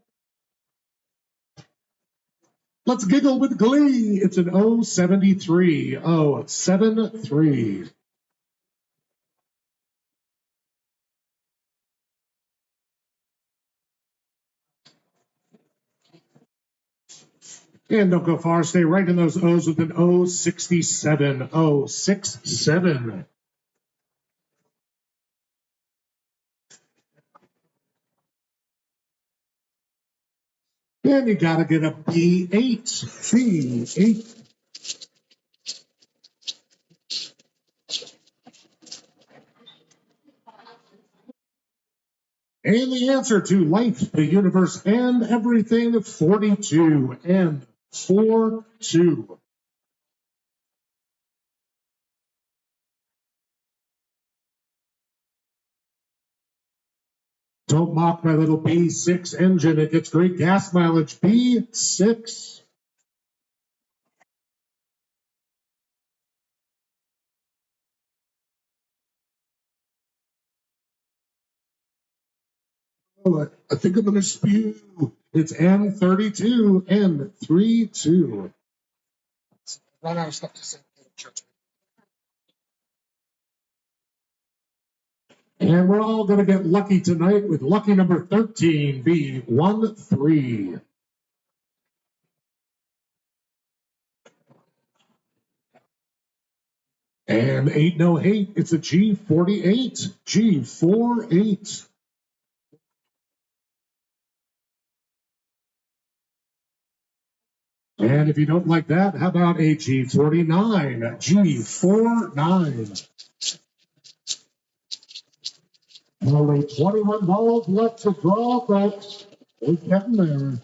Let's giggle with glee. It's an 073. 073. And don't go far. Stay right in those O's with an 067. 067. And you got to get a B8. B8. And the answer to life, the universe, and everything, 42 and 42. Don't mock my little B6 engine. It gets great gas mileage. B6. Oh, I think I'm going to spew. It's N32. N32. Run out of stuff to say. And we're all going to get lucky tonight with lucky number 13, B13. And ain't no hate, it's a G48. G48. And if you don't like that, how about a G49? G49. Only 21 balls left to draw, folks. We're getting there.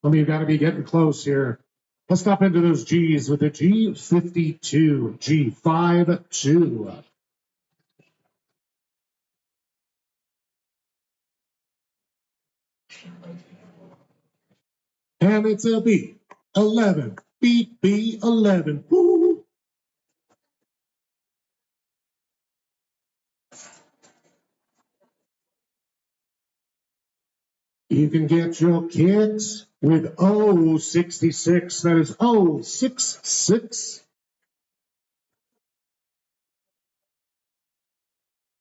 I mean, you got to be getting close here. Let's stop into those G's with a G52. G52. And it's a B11. Beat B11. Woo. You can get your kicks with 066. That is 066.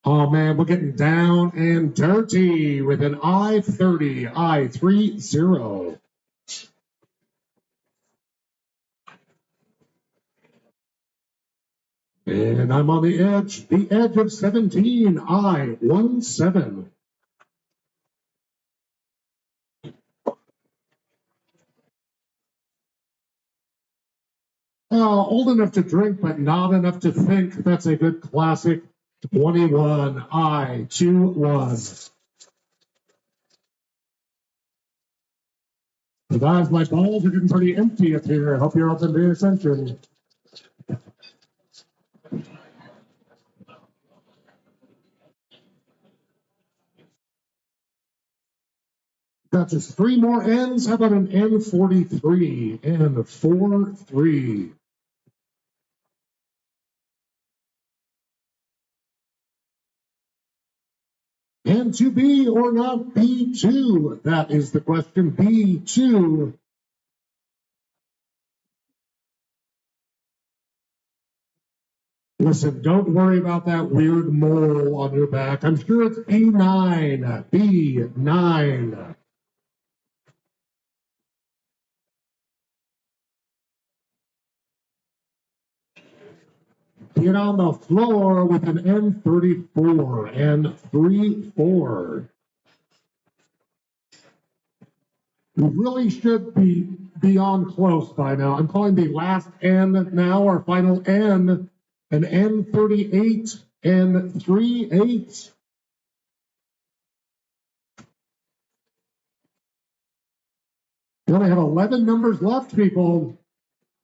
Oh man, we're getting down and dirty with an I-30. I-30. And I'm on the edge of 17, I-17. Old enough to drink, but not enough to think. That's a good classic. 21, I-21. Guys, my balls are getting pretty empty up here. I hope you're all paying attention. Got just 3 more N's. How about an N43? N43. And to be or not B2? That is the question. B2. Listen, don't worry about that weird mole on your back. I'm sure it's B9. B9. Get on the floor with an N34 and 3-4. We really should be beyond close by now. I'm calling the last N now, our final N, an N38 and 3-8. We only have 11 numbers left, people.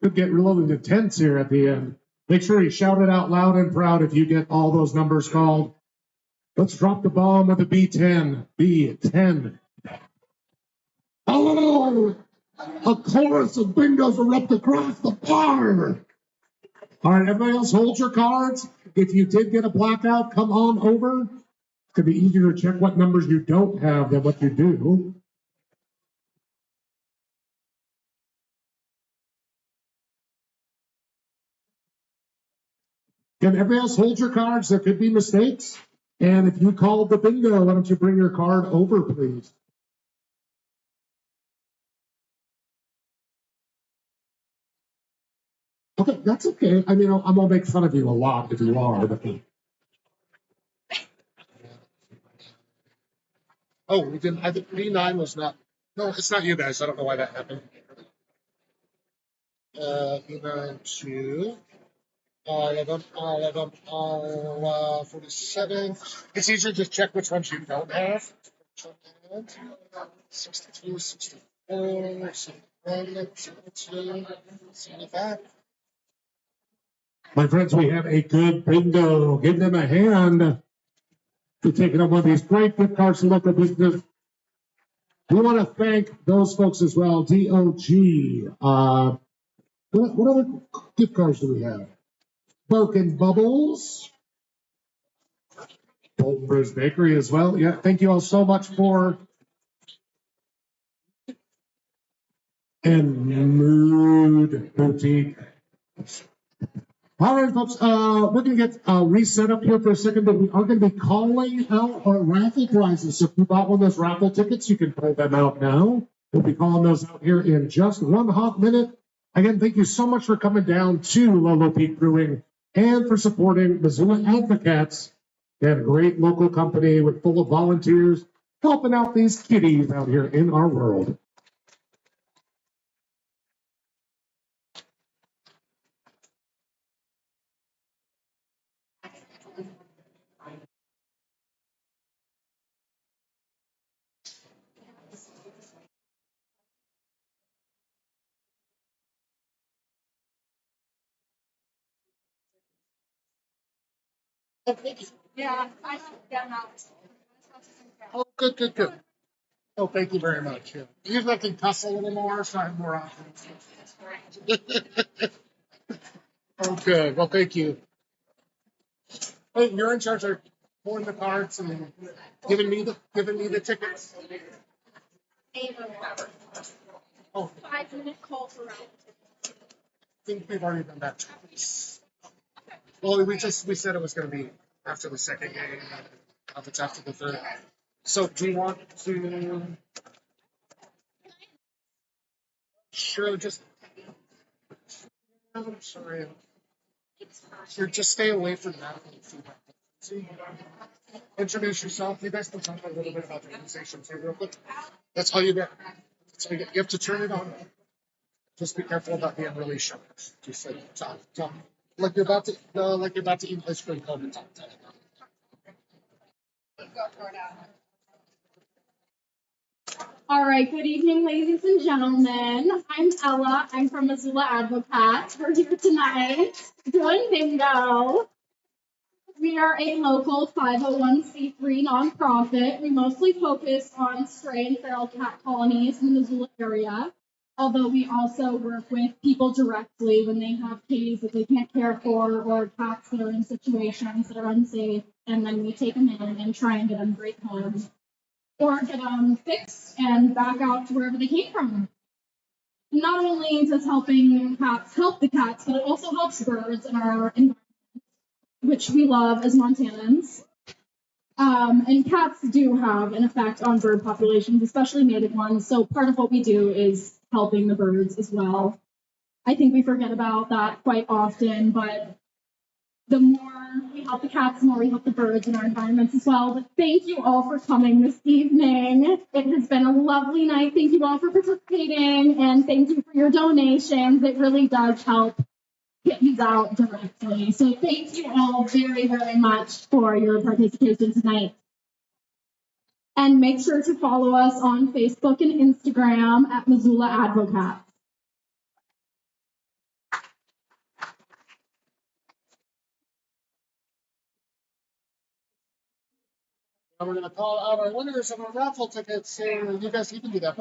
Could get real into tense here at the end. Make sure you shout it out loud and proud if you get all those numbers called. Let's drop the bomb with a B10. B10. Oh, a chorus of bingos erupt across the bar. All right, everybody else, hold your cards. If you did get a blackout, come on over. It's going to be easier to check what numbers you don't have than what you do. Can everybody else hold your cards? There could be mistakes. And if you called the bingo, why don't you bring your card over, please? Okay, that's okay. I mean, I'm gonna make fun of you a lot if you are. But... Oh, we didn't. I think B9 was not. No, it's not you guys. I don't know why that happened. B9 to all of them, 47. It's easier to just check which ones you don't have. 62, 64, 71, 72, 75. My friends, we have a good bingo. Give them a hand for taking up one of these great gift cards to local business. We want to thank those folks as well. DOG. What other gift cards do we have? Broken Bubbles. Bolton Brews Bakery as well. Yeah, thank you all so much for. And Mood Boutique. All right, folks, we're going to get reset up here for a second, but we are going to be calling out our raffle prizes. So if you bought one of those raffle tickets, you can pull them out now. We'll be calling those out here in just one hot minute. Again, thank you so much for coming down to Lolo Peak Brewing and for supporting Missoula Advocates. They have a great local company with full of volunteers helping out these kiddies out here in our world. Yeah, I don't get out. Oh, good, good, good. Oh, thank you very much. Yeah. Usually I can cuss a little more, so I have more options. Oh, good. Well, thank you. Hey, you're in charge of pulling the cards and giving me the tickets. Oh, 5-minute call for round. I think we've already done that. Well, we said it was going to be after the second game, if it's after the third. So, do you want to? Sure, just. I'm sorry. So just stay away from that. Introduce yourself. You guys can talk a little bit about the organization too, real quick. That's all you get. That's all you get. You have to turn it on. Just be careful about being really shy. Just like talk. Like you're about to eat ice cream cone and talk. All right, good evening, ladies and gentlemen. I'm Ella. I'm from Missoula Advocates. We're here tonight doing bingo. We are a local 501c3 nonprofit. We mostly focus on stray and feral cat colonies in the Missoula area, although we also work with people directly when they have kitties that they can't care for or cats that are in situations that are unsafe, and then we take them in and try and get them great homes or get them fixed and back out to wherever they came from. Not only does helping cats help the cats, but it also helps birds in our environment, which we love as Montanans. And cats do have an effect on bird populations, especially native ones. So part of what we do is helping the birds as well. I think we forget about that quite often, but the more we help the cats, the more we help the birds in our environments as well. But thank you all for coming this evening. It has been a lovely night. Thank you all for participating, and thank you for your donations. It really does help get these out directly. So thank you all very, very much for your participation tonight. And make sure to follow us on Facebook and Instagram at Missoula Advocates. And we're gonna call out our winners of our raffle tickets. So you guys can do that.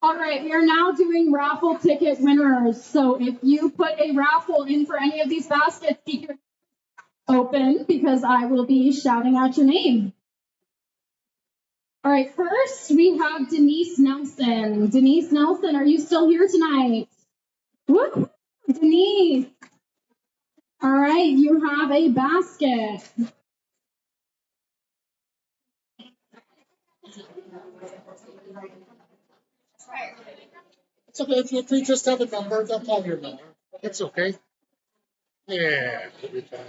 All right, we are now doing raffle ticket winners. So if you put a raffle in for any of these baskets, keep your open because I will be shouting out your name. All right, first we have Denise Nelson. Denise Nelson, are you still here tonight? Woo! Denise. All right, you have a basket. It's okay if you just have a number. They'll call your number. It's okay. Yeah. It'll be fine.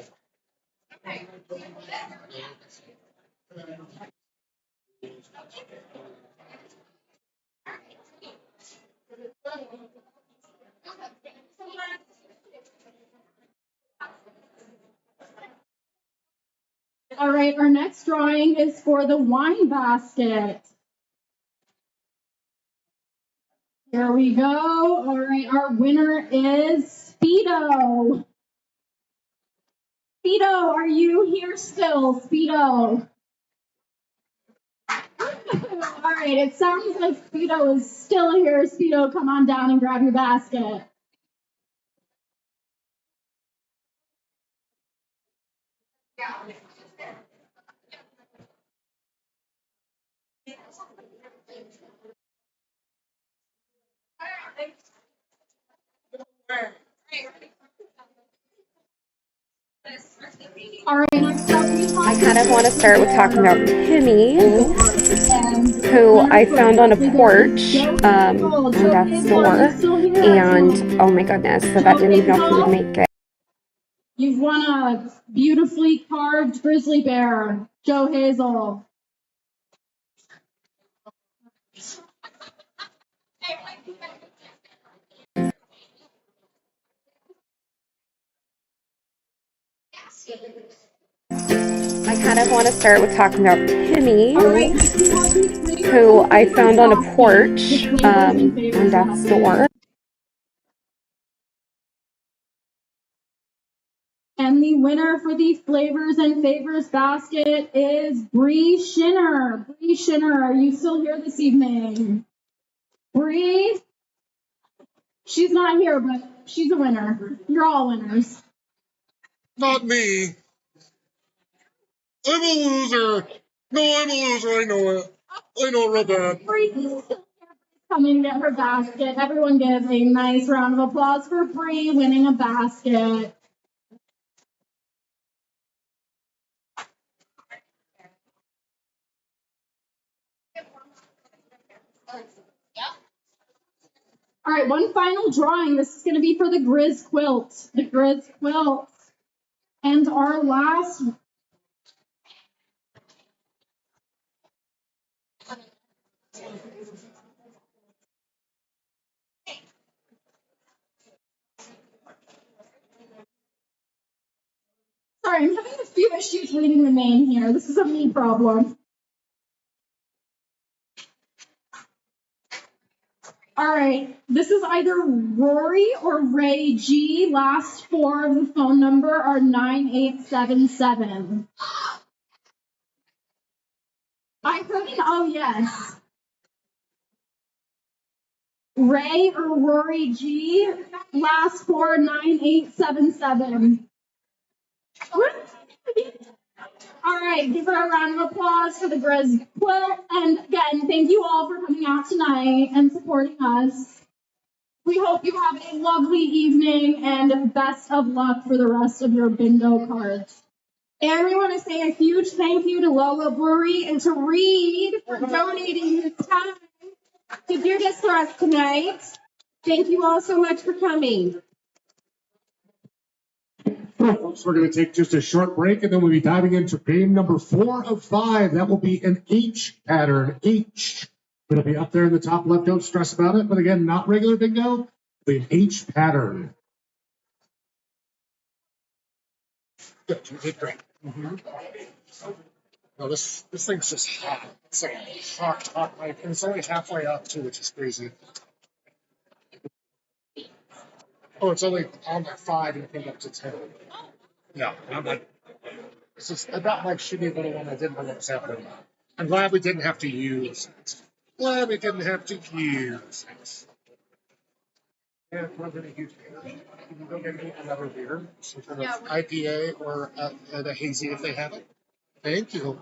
All right, our next drawing is for the wine basket. Here we go. All right, our winner is Speedo. Speedo, are you here still, Speedo? All right, it sounds like Speedo is still here. Speedo, come on down and grab your basket. All right, next up we have I kind of want to start with talking about Timmy, who I found on a porch on death's door, and oh my goodness, the vet didn't even know if he would make it. You've won a beautifully carved grizzly bear, Joe Hazel. I kind of want to start with talking about Timmy, who I found on a porch on death's door. And the winner for the Flavors and Favors basket is Bree Shinner. Bree Shinner, are you still here this evening? Bree? She's not here, but she's a winner. You're all winners. Not me. I'm a loser. No, I'm a loser. I know it. I know it real bad. Bree is still coming to get her basket. Everyone give a nice round of applause for Bree winning a basket. All right, one final drawing. This is going to be for the Grizz quilt. The Grizz quilt. And our last. Sorry, I'm having a few issues reading the name here. This is a me problem. All right, this is either Rory or Ray G. Last four of the phone number are 9877. I heard an oh yes. Ray or Rory G. Last four 9877. All right, give her a round of applause for the Grizz quilt. And again, thank you all for coming out tonight and supporting us. We hope you have a lovely evening and best of luck for the rest of your bingo cards. And we want to say a huge thank you to Lolo Brewery and to Reed for donating his time to do this for us tonight. Thank you all so much for coming. Folks, we're going to take just a short break and then we'll be diving into game number 4 of 5. That will be an H pattern. H. It'll be up there in the top left. Don't stress about it. But again, not regular bingo. It'll be an H pattern. Good, you did great. No, this thing's just hot. It's like hot. Like, and it's only halfway up too, which is crazy. Oh, it's only on at 5 and came up to 10. Yeah, I'm like, it's just about my shitty little one. I didn't know what was happening. I'm glad we didn't have to use it. Glad we didn't have to use it. Yeah, we're going to use beer. Can you go get me another beer? Some kind of IPA or a hazy if they have it. Thank you.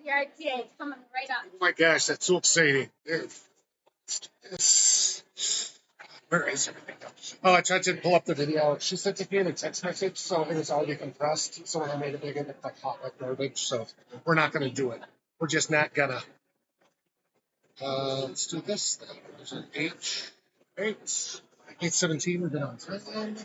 The IPA is coming right up. Oh my gosh, that's so exciting. Where is everything? Oh, I tried to pull up the video. She sent it in a text message, so it was already compressed. So when I made it big, it looked like hot like garbage. So we're not going to do it. We're just not gonna. Let's do this then. There's an H. 817. We're good on time.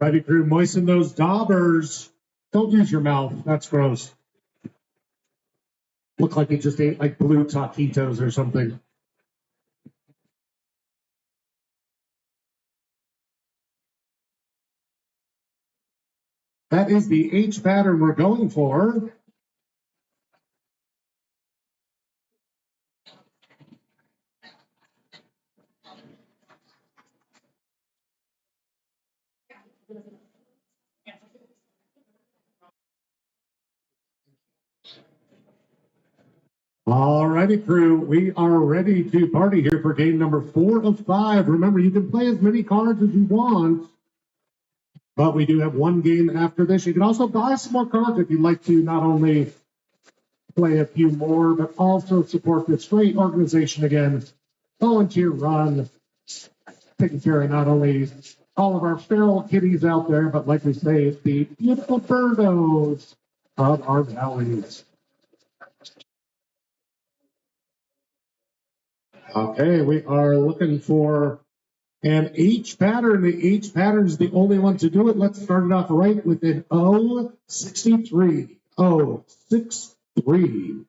Ready, crew, moisten those daubers. Don't use your mouth. That's gross. Look like you just ate like blue taquitos or something. That is the H pattern we're going for. All righty, crew. We are ready to party here for game number 4 of 5. Remember, you can play as many cards as you want, but we do have one game after this. You can also buy some more cards if you'd like to not only play a few more, but also support this great organization again. Volunteer run, taking care of not only all of our feral kitties out there, but like we say, the beautiful birdos of our valleys. Okay, we are looking for And H pattern, the H pattern is the only one to do it. Let's start it off right with an 063. 063.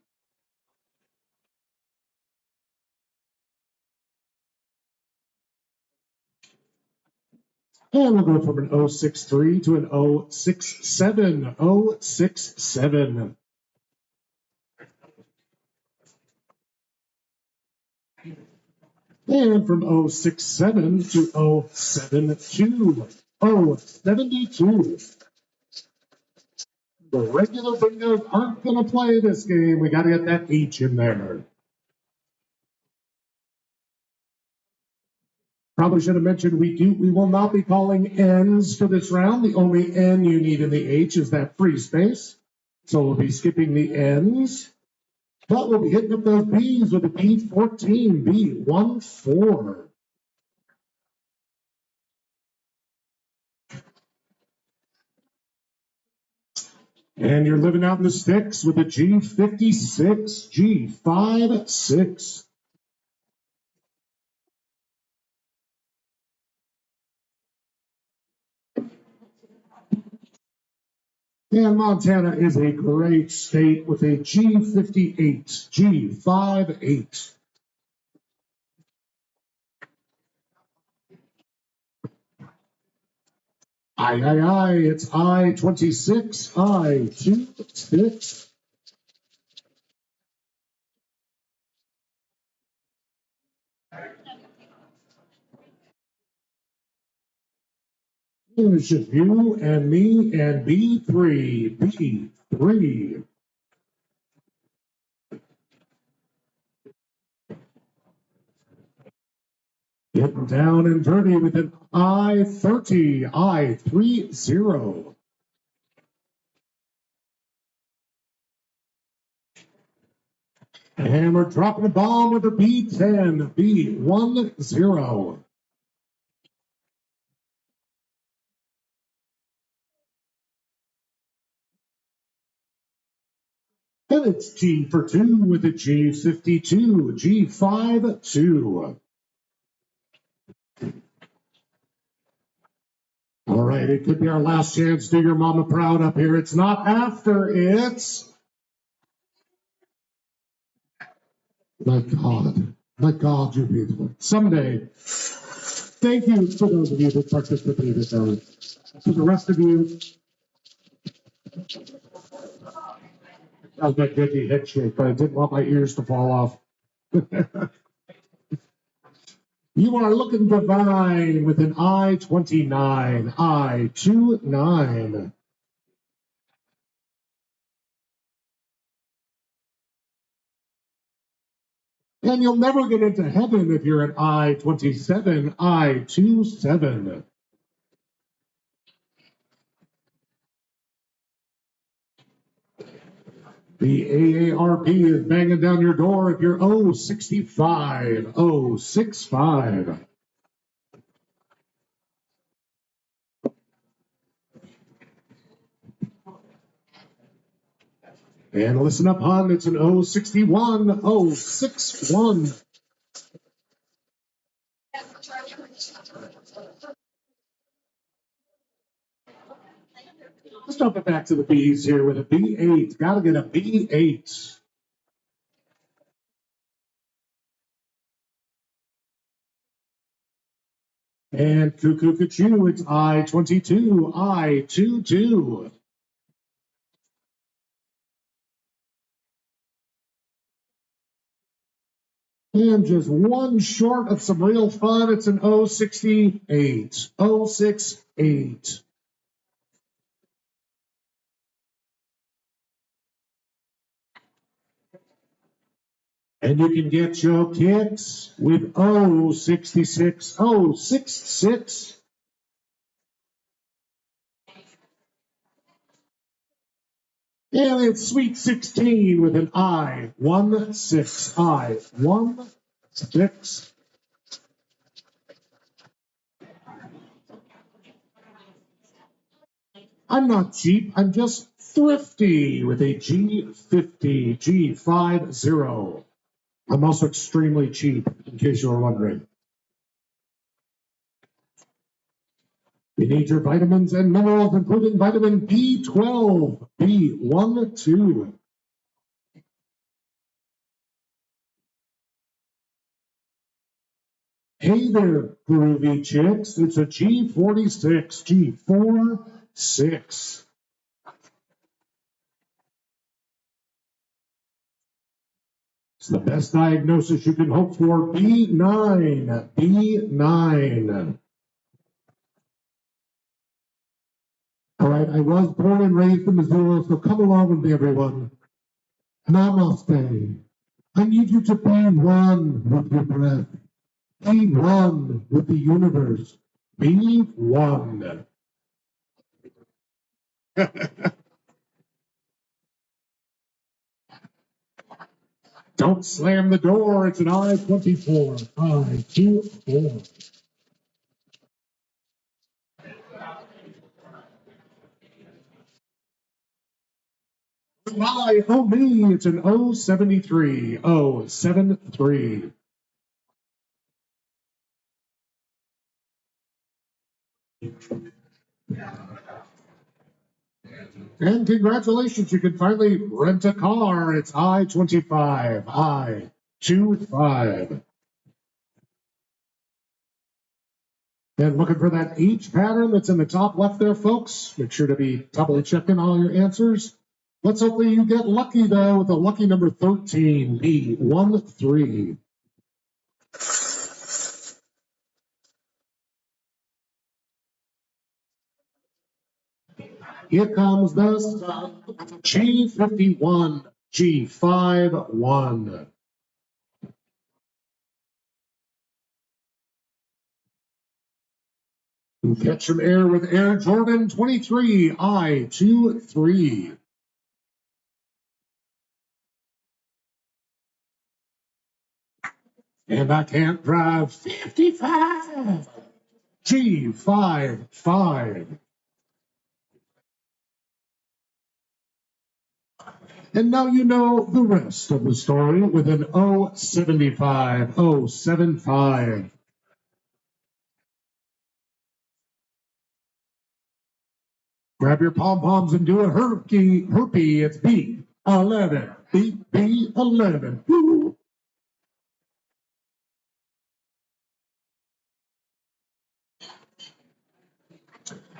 And we'll go from an 063 to an 067. 067. And from 067 to 072. 072. The regular bingos aren't going to play this game. We got to get that H in there. Probably should have mentioned we will not be calling N's for this round. The only N you need in the H is that free space. So we'll be skipping the N's. But we'll be hitting up those B's with a B14, B14. And you're living out in the sticks with a G56, G56. And Montana is a great state with a G58, G58. I, it's I-26, I-26. It's just you and me and B3, B3. Getting down and dirty with an I-30, I-30. And we're dropping a bomb with a B10, B10. And it's G for 2 with a G52, G52. All right, it could be our last chance to do your mama proud up here. It's not after, it's... My God, you're beautiful. Someday, thank you for those of you that participated. For the rest of you, that was my Reggie head shake, but I didn't want my ears to fall off. You are looking divine with an I-29, I-29. And you'll never get into heaven if you're an I-27, I-27. The AARP is banging down your door if you're 065, 065. And listen up, hon, it's an 061, 061. Let's jump it back to the B's here with a B8. Got to get a B8. And Cuckoo Cuckoo, it's I-22, I-22. And just one short of some real fun, it's an 068, 068. And you can get your kicks with 066, 066. And it's Sweet 16 with an I-16, I-16. I'm not cheap, I'm just thrifty with a G50, G50. I'm also extremely cheap, in case you were wondering. You need your vitamins and minerals, including vitamin B12, B1, 2. Hey there, groovy chicks. It's a G46, G46. It's the best diagnosis you can hope for. B9, B9. All right, I was born and raised in Missouri, so come along with me, everyone. Namaste. I need you to be one with your breath. Be one with the universe. Be one. Don't slam the door. It's an I-24. I-24. My, oh me, it's an 073. 073. And congratulations, you can finally rent a car. It's I-25. I-25. And looking for that H pattern that's in the top left there, folks. Make sure to be double checking all your answers. Let's hopefully you get lucky, though, with the lucky number 13, B13. Here comes the sun, G51, G51. Catch some air with Air Jordan 23, I-23. And I can't drive 55, G55. And now you know the rest of the story with an 075, 075. Grab your pom-poms and do a herpy. It's B11, B11. Woo.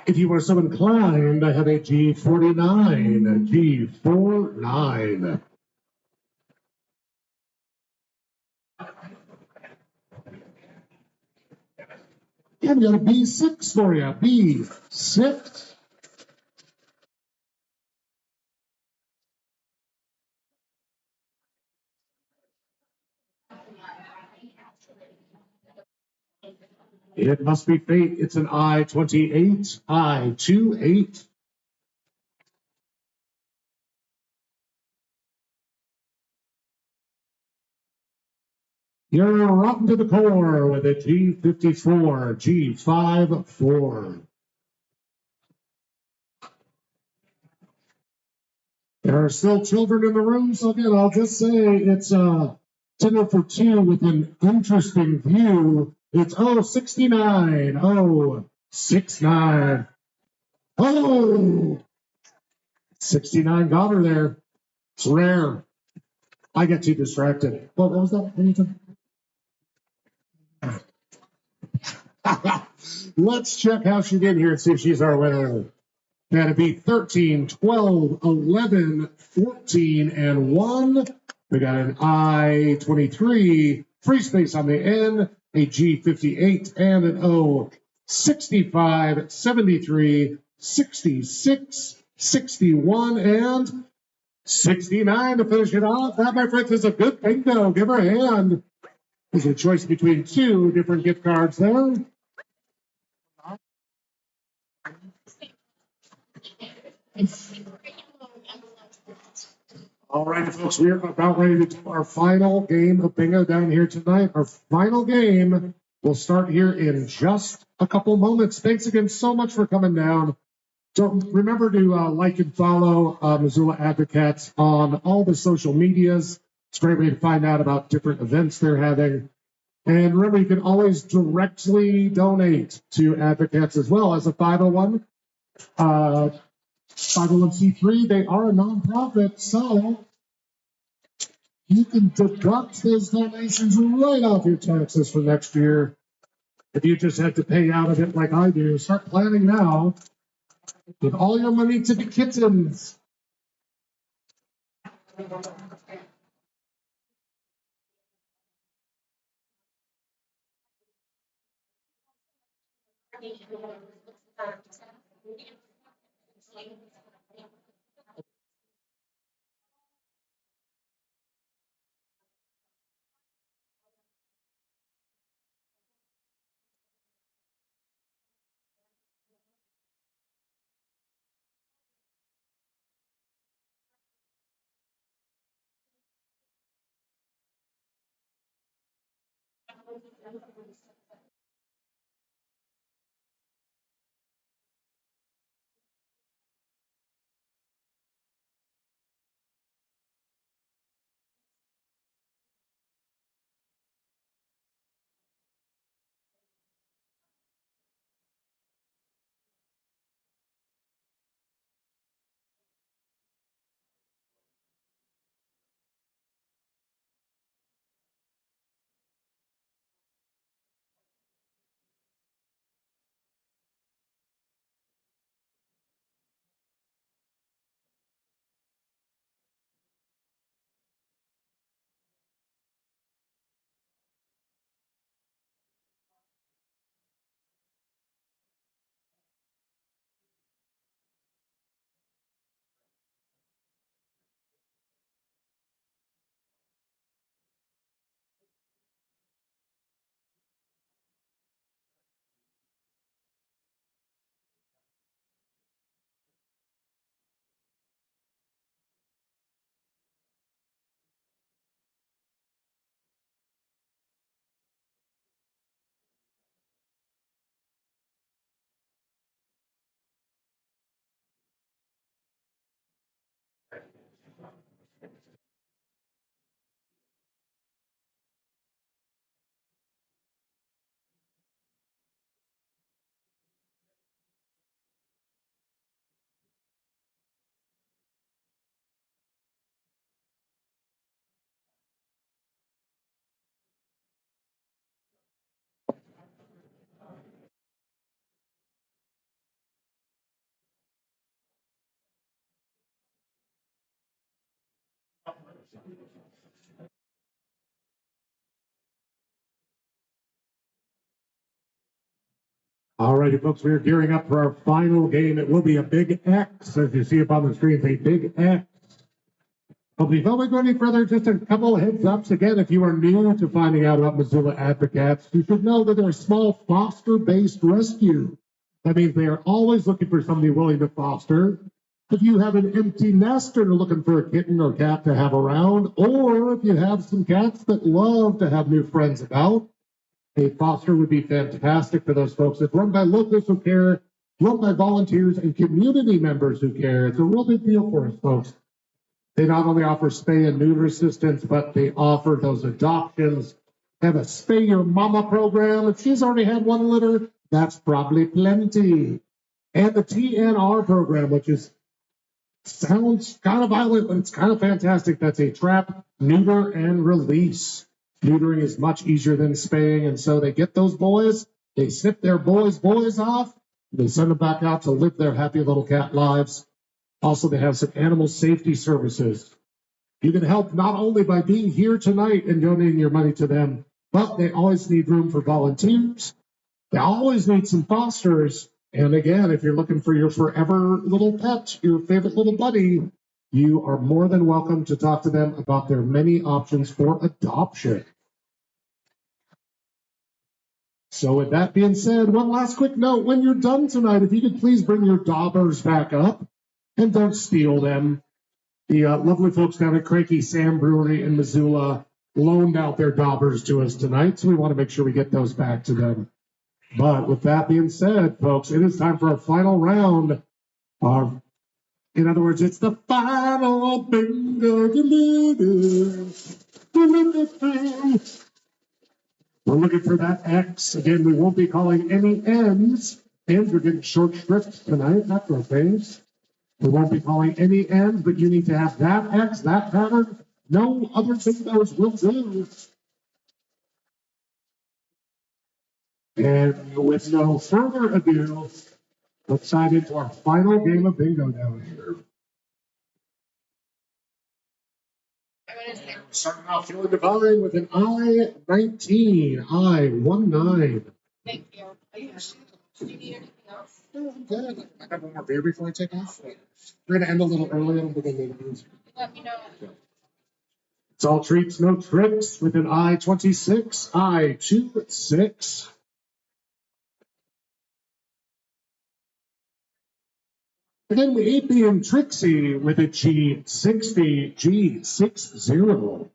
If you are so inclined, I have a G49, G49. And we got a B6 for you, B6. It must be fate. It's an I-28, I-28. You're rotten to the core with a G54, G54. There are still children in the room, so again, I'll just say it's dinner for two with an interesting view. It's 069, 069. Oh, 69 got her there. It's rare. I get too distracted. What was that? Let's check how she did here and see if she's our winner. That'd be 13, 12, 11, 14, and 1. We got an I-23, free space on the N, a G58, and an O. 65, 73, 66, 61, and 69 to finish it off. That, my friends, is a good bingo. Give her a hand. There's a choice between two different gift cards there. All right, folks, we are about ready to do our final game of bingo down here tonight. Our final game will start here in just a couple moments. Thanks again so much for coming down. Don't remember to like and follow Missoula Advocates on all the social medias. It's a great way to find out about different events they're having. And remember, you can always directly donate to Advocates as well as a 501c3. They are a nonprofit, so you can deduct those donations right off your taxes for next year. If you just had to pay out of it like I do, start planning now. Give all your money to the kittens. All righty, folks, we are gearing up for our final game. It will be a big X, as you see up on the screen, a big X. But before we go any further, just a couple of heads ups. Again, if you are new to finding out about Missoula Advocates, you should know that they're a small foster-based rescue. That means they are always looking for somebody willing to foster. If you have an empty nest and are looking for a kitten or cat to have around, or if you have some cats that love to have new friends about, a foster would be fantastic for those folks. It's run by locals who care, run by volunteers and community members who care. It's a real big deal for us, folks. They not only offer spay and neuter assistance, but they offer those adoptions. They have a spay your mama program. If she's already had one litter, that's probably plenty. And the TNR program, which sounds kind of violent, but it's kind of fantastic. That's a trap, neuter, and release. Neutering is much easier than spaying, and so they get those boys, they snip their boys off, they send them back out to live their happy little cat lives. Also, they have some animal safety services. You can help not only by being here tonight and donating your money to them, but they always need room for volunteers. They always need some fosters. And again, if you're looking for your forever little pet, your favorite little buddy, you are more than welcome to talk to them about their many options for adoption. So with that being said, one last quick note. When you're done tonight, if you could please bring your daubers back up and don't steal them. The lovely folks down at Cranky Sam Brewery in Missoula loaned out their daubers to us tonight, so we want to make sure we get those back to them. But with that being said, folks, it is time for our final round. In other words, it's the final bingo. We're looking for that X. Again, we won't be calling any N's. N's, we're getting short strips tonight, not for things. We won't be calling any N's, but you need to have that X, that pattern. No other bingos will do. And with no further ado, let's dive into our final game of bingo down here. Starting off feeling divine with an I-19, I-19. Thank you. Do you need anything else? Good. I got one more beer before I take off. We're going to end a little early. I don't think I need to use. Let me know. It's all treats, no tricks with an I-26, I-26. Again, the 8 being Trixie with a G60, G60.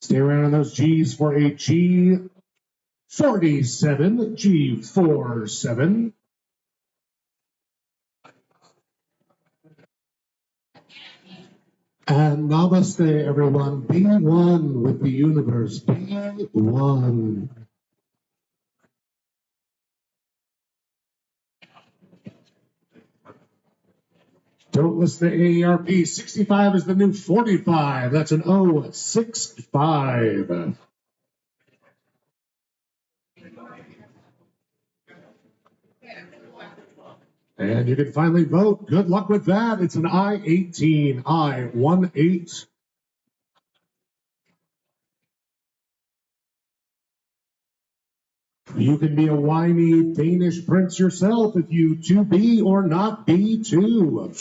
Stay around on those G's for a G47, G47. And namaste, everyone. Be one with the universe. Be one. Don't listen to AARP. 65 is the new 45. That's an O65. And you can finally vote. Good luck with that. It's an I-18, I-18. You can be a whiny Danish prince yourself if you to be or not be too.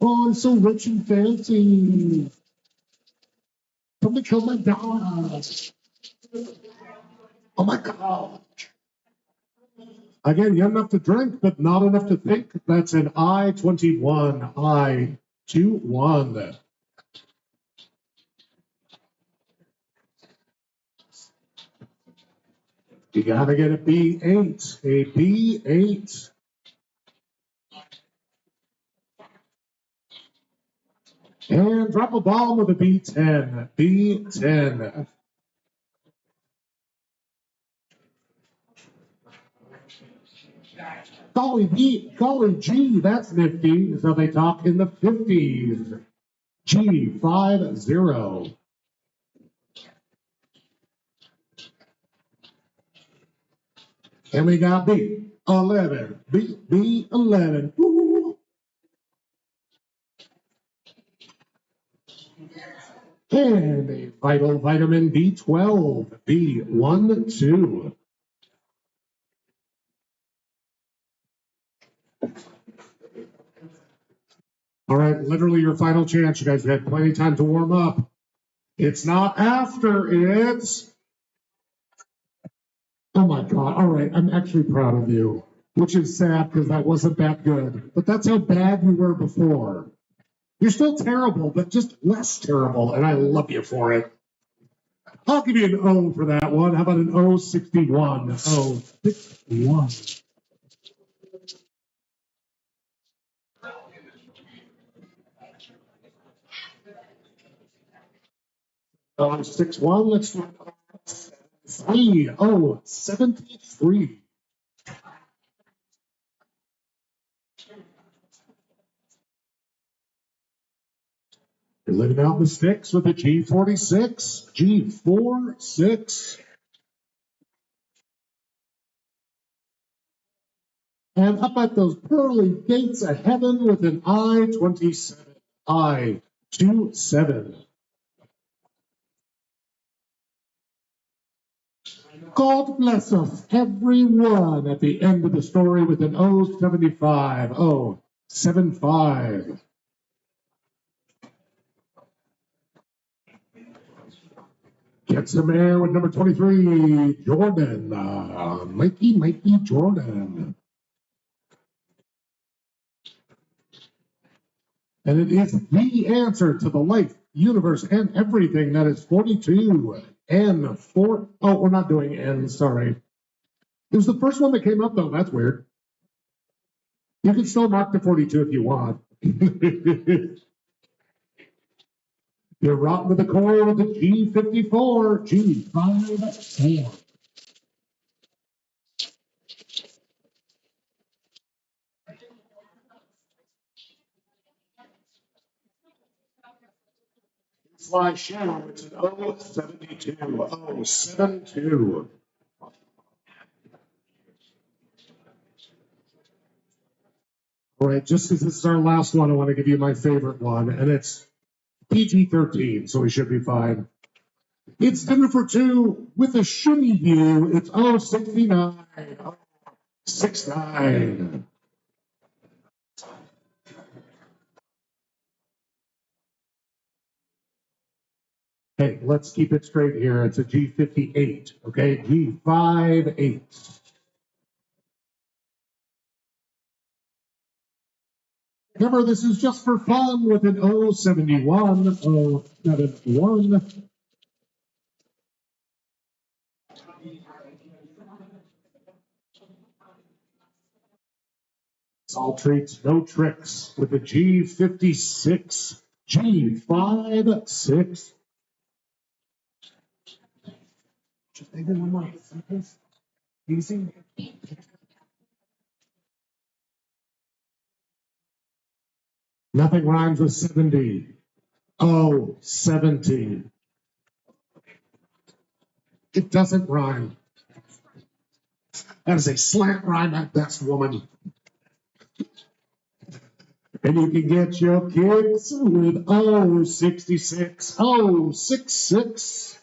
Oh, I'm so rich and fancy. Come to kill my dog. Oh my God. Again, young enough to drink, but not enough to think. That's an I-21, I-21. You gotta get a B8, a B8. And drop a bomb with a B10, B10. Golly gee, that's nifty. So they talk in the 50s. G50. And we got B11. B11. Woo. And a vital vitamin B12. B12. All right, literally your final chance. You guys have had plenty of time to warm up. It's not after, it's... Oh my God, all right, I'm actually proud of you, which is sad because that wasn't that good. But that's how bad you were before. You're still terrible, but just less terrible, and I love you for it. I'll give you an O for that one. How about an O61? O61. 6-1, let's do 73. You're living out the sticks with a G46, G46. And up at those pearly gates of heaven with an I-27, I-27. God bless us, everyone, at the end of the story with an O75, O75. Get some air with number 23, Jordan, Mikey Jordan. And it is the answer to the life, universe, and everything that is 42. N4. Oh, we're not doing N, sorry. It was the first one that came up, though. That's weird. You can still mark the 42 if you want. You're rocking to the core with the G54, G54. Fly Shadow, it's an 072, 072. All right, just because this is our last one, I want to give you my favorite one, and it's PG-13, so we should be fine. It's dinner for two with a shimmy view. It's 069, 069. Hey, let's keep it straight here. It's a G58, okay? G58. Remember, this is just for fun with an 071, 071. It's all treats, no tricks with the G56, G56. Just maybe one more. Easy. Nothing rhymes with 70. Oh, 70. It doesn't rhyme. That is a slant rhyme at best, woman. And you can get your kicks with 066, 066.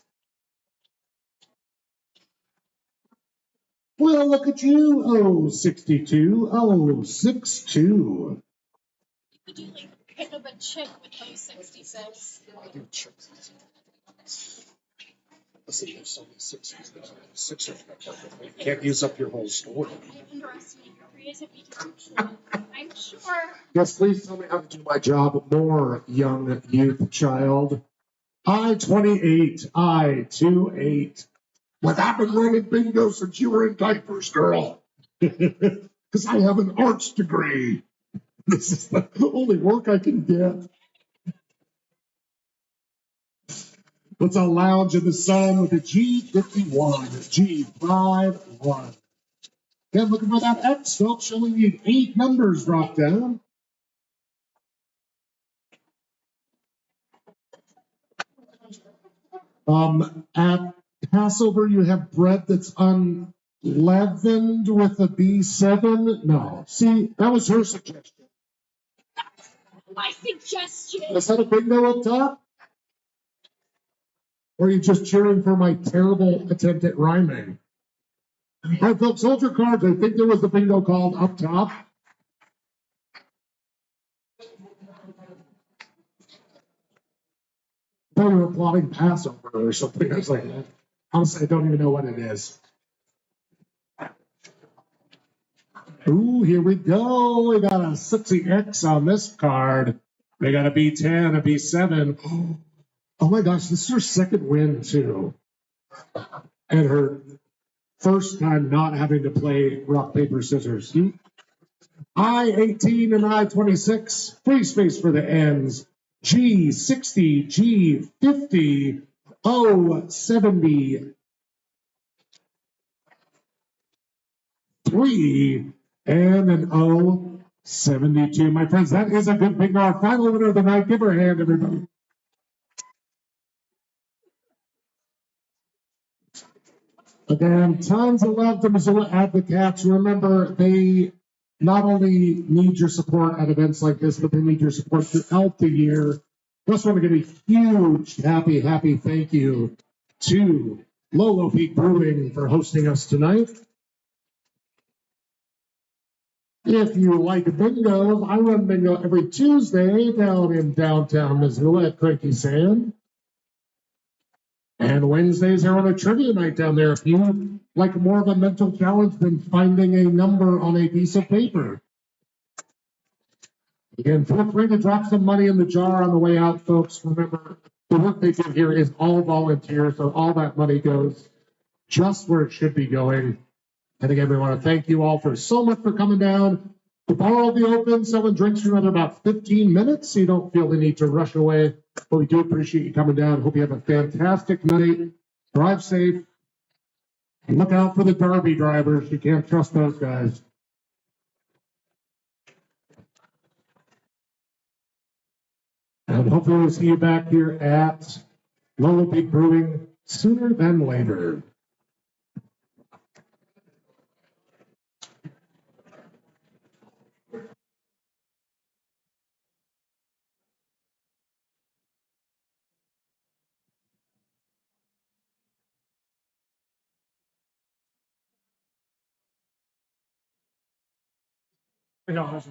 Well, look at you, 062, 062. Would you like pick up a chick with those 66? Listen, there's so many sixers. You can't use up your whole store. I underestimate your creativity potential. I'm sure. Yes, please tell me how to do my job more, young youth child. I-28, I-28. Well, I've been running bingo since you were in diapers, girl. Because I have an arts degree. This is the only work I can get. Let's all lounge in the sun with a G51, G51. Again, looking for that X, folks, showing you 8 numbers drop down. At Passover, you have bread that's unleavened with a B7. No, see, that was her suggestion. My suggestion. Is that a bingo up top? Or are you just cheering for my terrible attempt at rhyming? All right, folks, hold your cards. I think there was a bingo called up top. I thought you were applauding Passover or something. I was like, honestly, I don't even know what it is. Ooh, here we go. We got a 60X on this card. We got a B10, a B7. Oh my gosh, this is her second win too. And her first time not having to play rock, paper, scissors. I-18 and I-26, free space for the ends. G60, G50, 073, and an 072. My friends, that is a good bingo. Our final winner of the night. Give her a hand, everybody. Again, tons of love to Missoula Advocates. Remember, they not only need your support at events like this, but they need your support throughout the year. Just want to give a huge happy thank you to Lolo Peak Brewing for hosting us tonight. If you like bingo, I run bingo every Tuesday down in downtown Missoula at Cranky Sand. And Wednesdays are on a trivia night down there. If you like more of a mental challenge than finding a number on a piece of paper. Again, feel free to drop some money in the jar on the way out, folks. Remember, the work they do here is all volunteer, so all that money goes just where it should be going. And again, we want to thank you all for so much for coming down. The bar will be open, selling drinks for another about 15 minutes, so you don't feel the need to rush away. But we do appreciate you coming down. Hope you have a fantastic night. Drive safe. And look out for the Derby drivers. You can't trust those guys. And hopefully we'll see you back here at Lolo Peak Brewing sooner than later. You know, I was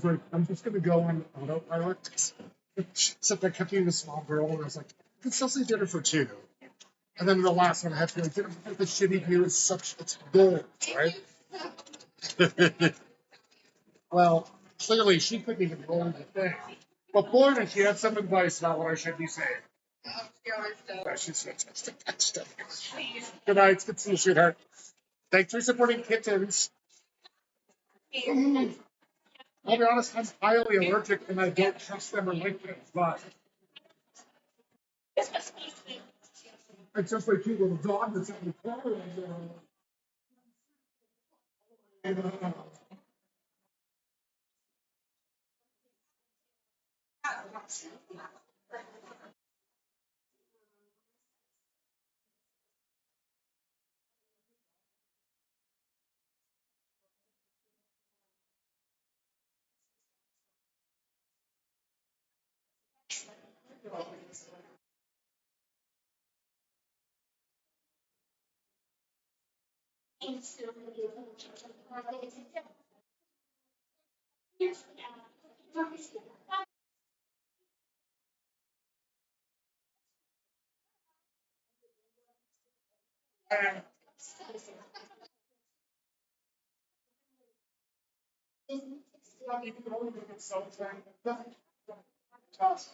like, I'm just gonna go on autopilot. Except I kept being a small girl, and I was like, I can still see dinner for two. And then the last one, I had to be like, dinner for the shitty view is it's gold, right? Well, clearly she couldn't even roll the thing. But boy, did she have some advice about what I should be saying. She's fantastic. Good night. Good to see you, sweetheart. Thanks for supporting kittens. I'll be honest, I'm highly allergic and I don't trust them or like them, but it's just like you little dog that's in the corner.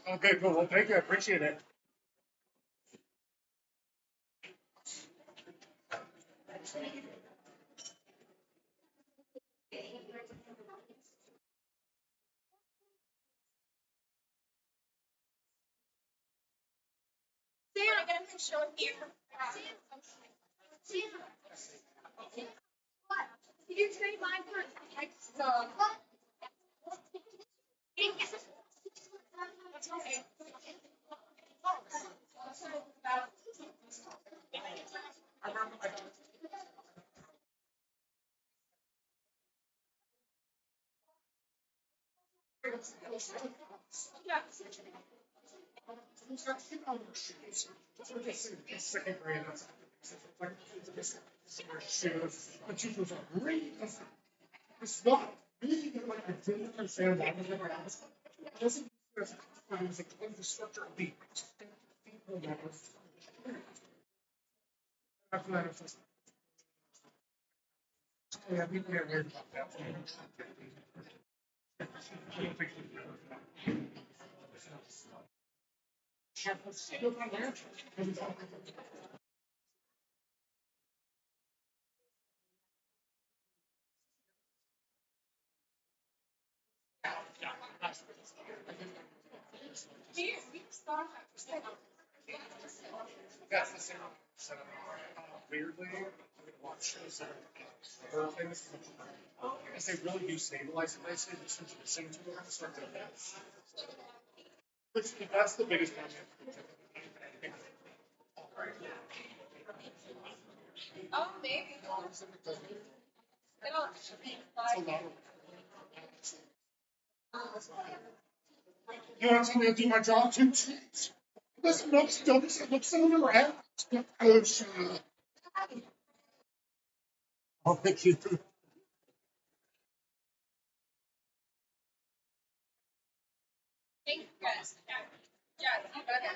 Okay, cool. Well, thank you. I appreciate it. Santa, get a picture of you. What? Did you trade mine for extra? That's okay. Second grade. Shoes. But she was like, great. It's not me. Like, I didn't understand why I was ever asked. It doesn't it was like infrastructure leak. After that, it's just, yeah, people get weird about that. I don't think that's the same setup. Weirdly, I would watch shows that are famous. Because they really do stabilize it nicely. This one's missing to it. Start to that's the biggest one. Oh, maybe. You want somebody to do my job too? Listen, no, don't look someone around. Oh, shit. Oh, thank you. Thank you, guys. Yeah, you better.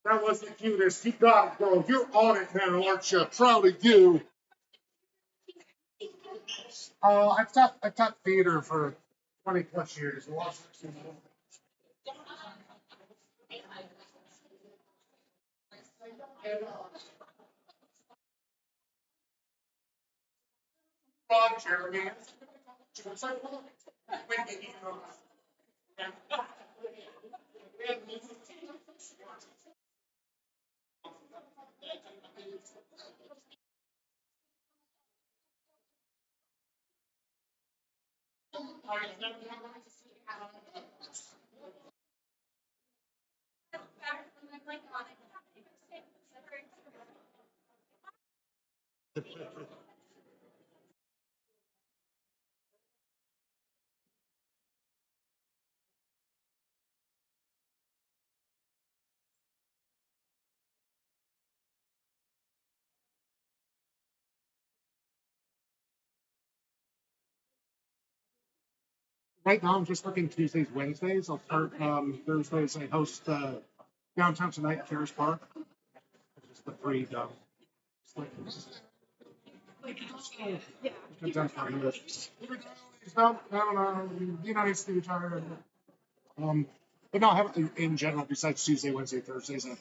That was the cutest. You got it, bro. You're on it now, aren't you? Proud of you. I've taught theater for 20 plus years. Ron Jeremy. Right now, I'm just working Tuesdays, Wednesdays. I'll start Thursdays. I host Downtown Tonight at Ferris Park. Just the free United States. But no, I have in general, besides Tuesday, Wednesday, Thursdays, I have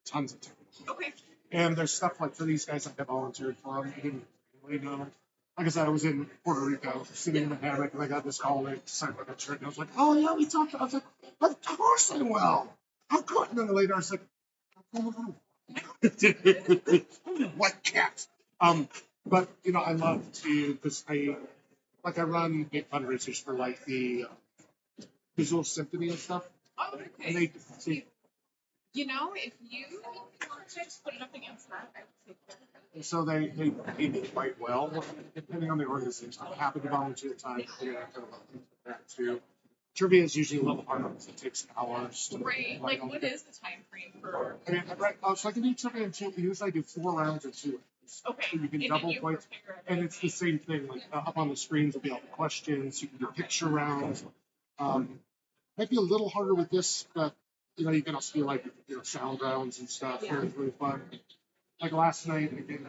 tons of time. Okay. And there's stuff like for these guys that I volunteered for. I didn't really know. Like I said, I was in Puerto Rico, sitting in the hammock, and I got this call and signed like a shirt, and I was like, "Oh yeah, we talked." I was like, "Of course I will." How could? And then later, I was like, "What cat?" But you know, I love to because I run big fundraisers for like the visual symphony and stuff. Oh, okay. And they you know, if you just put it up against that, I would take care of it. and so they pay me quite well, depending on the organization. I'm happy to volunteer time for that too. Trivia is usually a little harder because it takes hours. Right. Like, what is the time frame for? I mean, so I can do trivia in two. Usually I do 4 rounds or 2 rounds. Okay. So you can And double you points. prepare And it's the same thing, like up on the screens will be all the questions. You can do picture rounds. Might be a little harder with this, but you know, you can also do like sound rounds and stuff. Yeah. It's really fun. Like last night, I did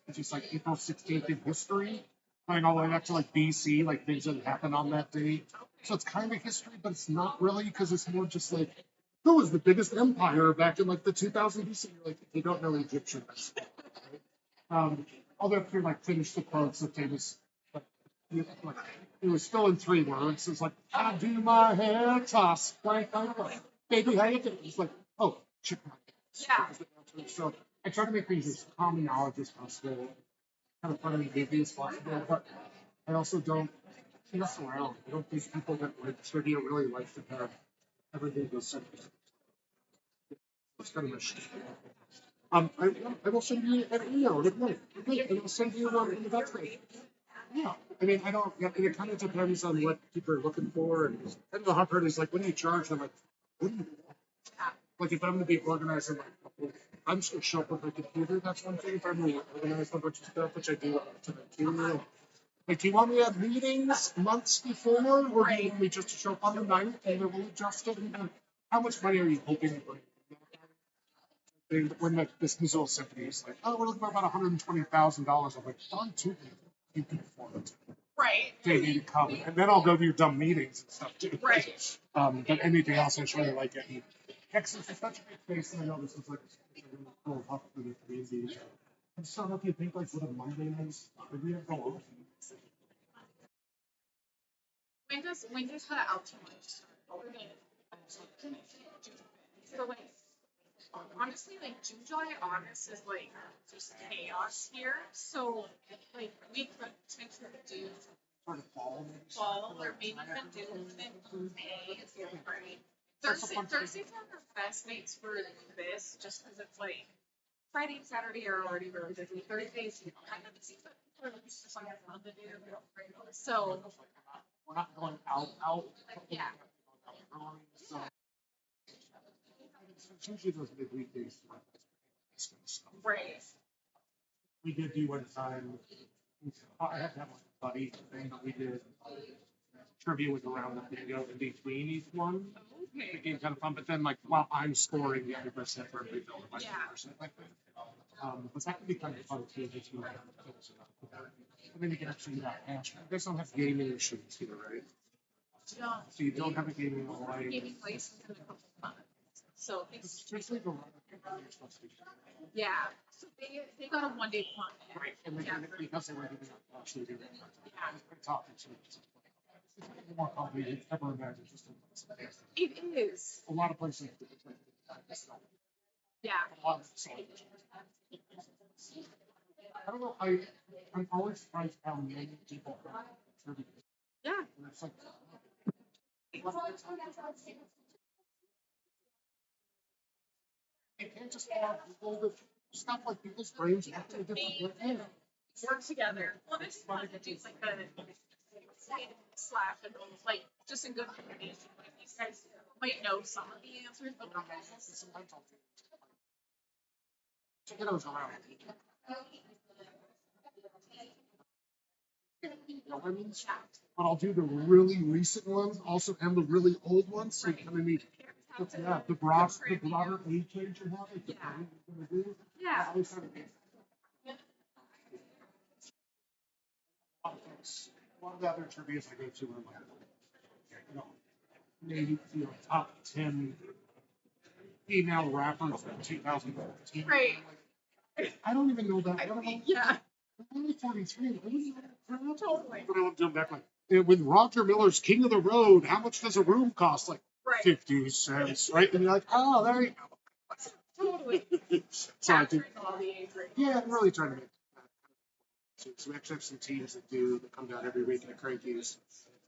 it's just like April 16th in history, going all the way back to like BC, like things that happened on that day. So it's kind of history, but it's not really because it's more just like who was the biggest empire back in like the 2000s BC? You're like, you don't know Egyptian. Although if you like finish the quotes, the famous, like, it was still in 3 words. It's like, I do my hair toss, blank, baby, how you doing? It's like, oh, check my hair. Yeah. So I try to make things as common knowledge as possible, kind of fun and goofy as possible, but I also don't mess around. I don't think people that like trivia really like to have everything go simple. It's kind of a shit. I will send you an email with me. Okay, and I'll send you one in the website. Yeah, I mean, I don't. It kind of depends on what people are looking for, and the hard part is like when you charge them, like, what do you want? Like if I'm going to be organizing like I'm just gonna show up with my computer. That's one thing. If I'm gonna organize a bunch of stuff, which I do to the too. Like, do you want me to have meetings months before, or do you want me just to show up on the night and then we'll adjust it? And how much money are you hoping to bring? When this Missoula Symphony is like, oh, we're looking for about $120,000. I'm like, darn, too, you can afford it. Right. They need to come, and then I'll go do dumb meetings and stuff too. Right. But anything else, I just really like getting. Texas is such a big place, and I know this is like a really cool hub for the community. I'm just don't know if you think like what a Monday is. Maybe it'll go off. When does the Alta one start? So like, honestly, like June, July, August is like just chaos here. So like we could potentially do Sort of fall. fall or maybe even do in May if you're right. Thursdays are the best nights for this, just because it's like Friday and Saturday are already really busy. Thursdays you kind of busy, but it's just like fun to do. So We're not going out. yeah. So it's usually those big weekdays. Right. We did do one time. I had to have my buddy thing, but we did trivia with around the bingo in between each one. It Okay. became kind of fun, but then like while I'm scoring the other percent for every bill, like Yeah. 2% like that. But that can be kind of fun too. If you have bills enough. And then you can actually do that cash. You guys don't have gaming machines here, right? No. So you don't have a gaming line. Gaming place in a couple months. So it's Especially the run you're supposed to be. yeah. So they got a 1 day plan. Right, and then Yeah. because they were giving up, actually doing it. It's tough. It's a little more complicated. Never imagined just It is. a lot of places. Yeah. A lot of I don't know. I'm always surprised how many people contribute. Yeah. And it's like, you can't just have all the stuff like people's brains have to be different. Work together. Well, this is fun to do like a slash and like just in good communication. Like these guys might know some of the answers, but not all. Sometimes I'll do Chicanos around. But I'll do the really recent ones also and the really old ones. So you kind of need the broader age range you have. Like the brain you're gonna do. Yeah. I always try to be. A lot of the other trivias I go to are like, maybe top 10 female rappers in 2014. Right. I don't even know that. I don't know. Yeah. I'm only 43. I don't even know. Totally. But I love doing back like with Roger Miller's King of the Road. How much does a room cost? Like Right. 50 cents, right? And you're like, oh, there you go. Totally. So I do. Capturing all the age ranges. Yeah, I'm really trying to make that. So we actually have some teams that come down every week at Crankies.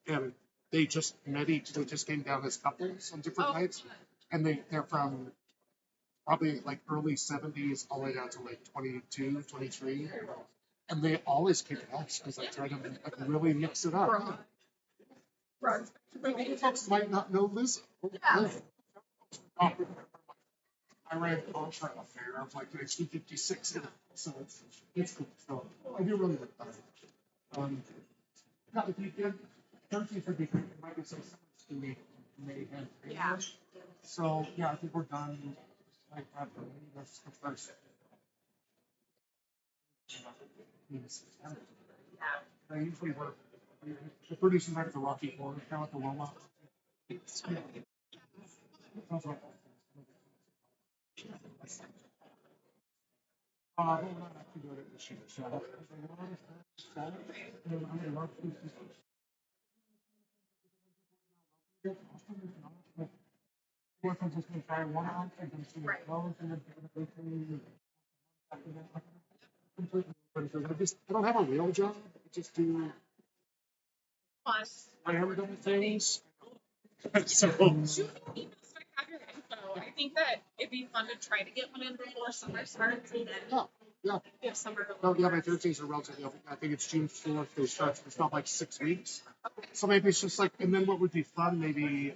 And they just they just came down as couples on different Oh, nights. And they're from probably like early 70s all the way down to like 22, 23. And they always kick ass because I try to like really mix it up. Right. Other folks might not know this. Yeah. I ran a contract affair of like it's 256, so it's cool. So I do really like that. Not if you did 13 for the might be some to me may have. Yeah. So yeah, I think we're done. Like that's the first. I usually work. The producing right at the Rocky Horror, kind of like the Roma. Sounds like we're not actually doing it this year, so. I'm just gonna try one out and then see what goes and then I don't have a real job. I just do Fun. random things. So. Shoot me an email so I have your info. I think that it'd be fun to try to get one in before summer starts and then Yeah. if summer. No, yeah, my Thursdays are relatively open. I think it's June 4th. They start. It's not like 6 weeks. Okay. So maybe it's just like, and then what would be fun? Maybe,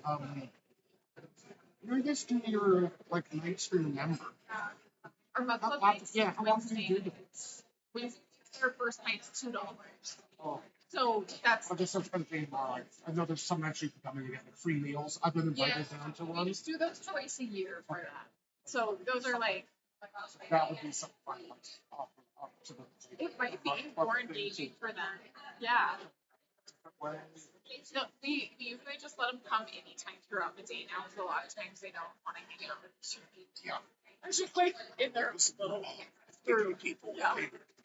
you guys do your like nights for your member. Our monthly How- nights, yeah, how often do you Wednesday do nights. Wednesday, our first night's $2. Oh, So that's, I guess that's gonna be more like, I know there's some actually coming to get like free meals. I've been invited down to we one. just do those twice a year for that. So those are like, That would be something fun, like, off to the. it might be more engaging for them. Yeah. No, we usually just let them come anytime throughout the day now, because a lot of times they don't want to hang out with two people. Yeah. I just like in their little group. People. Yeah.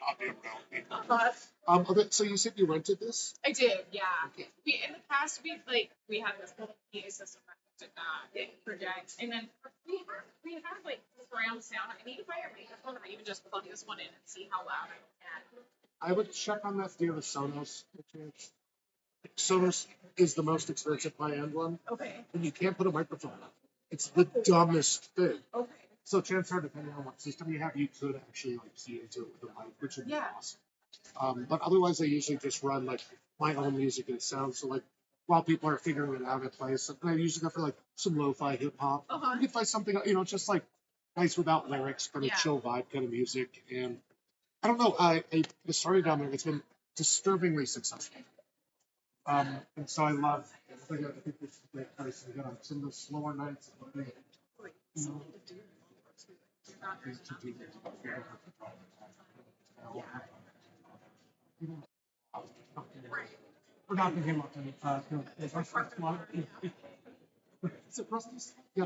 Not being around people. But Okay, so you said you rented this? I did, yeah. We in the past we had this little PA system that did not project, and then we had like surround sound. I need to buy a microphone or even just plug this one in and see how loud I can. I would check on that. Do you have a Sonos? Sonos is the most expensive high-end one, Okay. and you can't put a microphone on. It's the dumbest thing. Okay. So chances are, depending on what system you have, you could actually like key into it with a mic, which would be Yeah. awesome. But otherwise, I usually just run like my own music and sound. So like while people are figuring it out at place, and I usually go for like some lo-fi hip hop. Uh-huh. You can find something, just like nice without lyrics, kind of Yeah. chill vibe kind of music. And I don't know, I started down there. It's been disturbingly successful. And so I love. I think this is a great place to get on some of the slower nights. We're not going to him up Is it Rusty's? Yeah.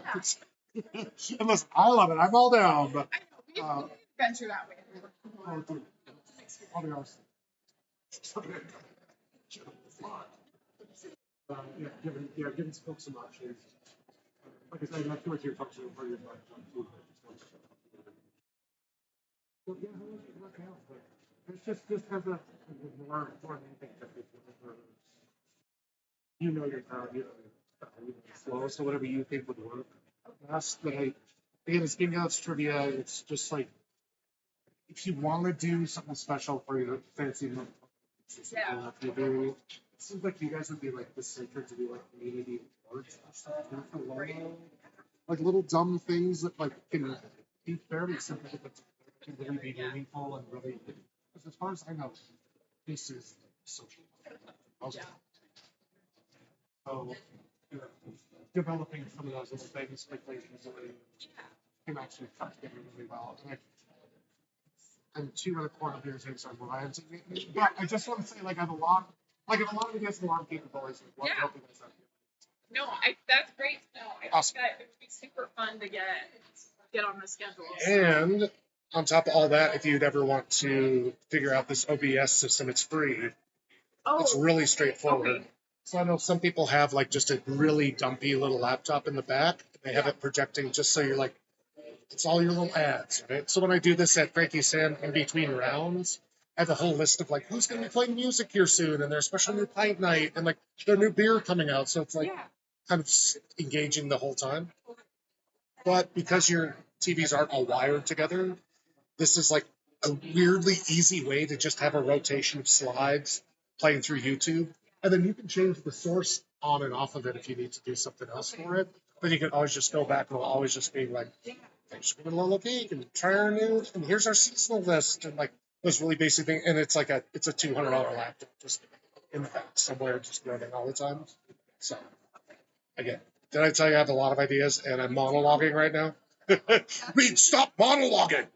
And listen, I love it. I'm all down, but I know we venture that way. I'll be honest. Giving folks some options. Like I said, I have 2 or 3 folks who are very much on food. Well, yeah, how does it work out? But it's just has a more anything that you know your crowd, you know your flow, so whatever you think would work. That's that again, it's giving out trivia. It's just like if you want to do something special for your fancy month, Yeah. it seems like you guys would be like the center to do like community awards and stuff too for logo. Like little dumb things that like can be fairly simple, but can really be meaningful and really. Because as far as I know, this is social. Okay. So, developing some of those little things quickly easily can actually come together really well. And I'm 2.25 years in, so I'm Ryan's. But I just want to say, like, I have a lot of you guys have a lot of capabilities. Yeah. No, that's great to know. I Awesome. think that it would be super fun to get on the schedule. And on top of all that, if you'd ever want to figure out this OBS system, it's free. Oh, It's really straightforward. okay. So I know some people have like just a really dumpy little laptop in the back. They have it projecting just so you're like, it's all your little ads, right? So when I do this at Frankie Sam in between rounds, I have a whole list of like who's going to be playing music here soon, and their special new pint night, and like their new beer coming out. So it's like Yeah. kind of engaging the whole time. But because your TVs aren't all wired together, this is like a weirdly easy way to just have a rotation of slides playing through YouTube. And then you can change the source on and off of it if you need to do something else for it. But you can always just go back and it'll always just be like, thanks for being a little geek and try our new, and here's our seasonal list. And like those really basic things. And it's like it's a $200 laptop just in the back somewhere, just running all the time. So again, did I tell you I have a lot of ideas and I'm monologuing right now? Reed, stop monologuing.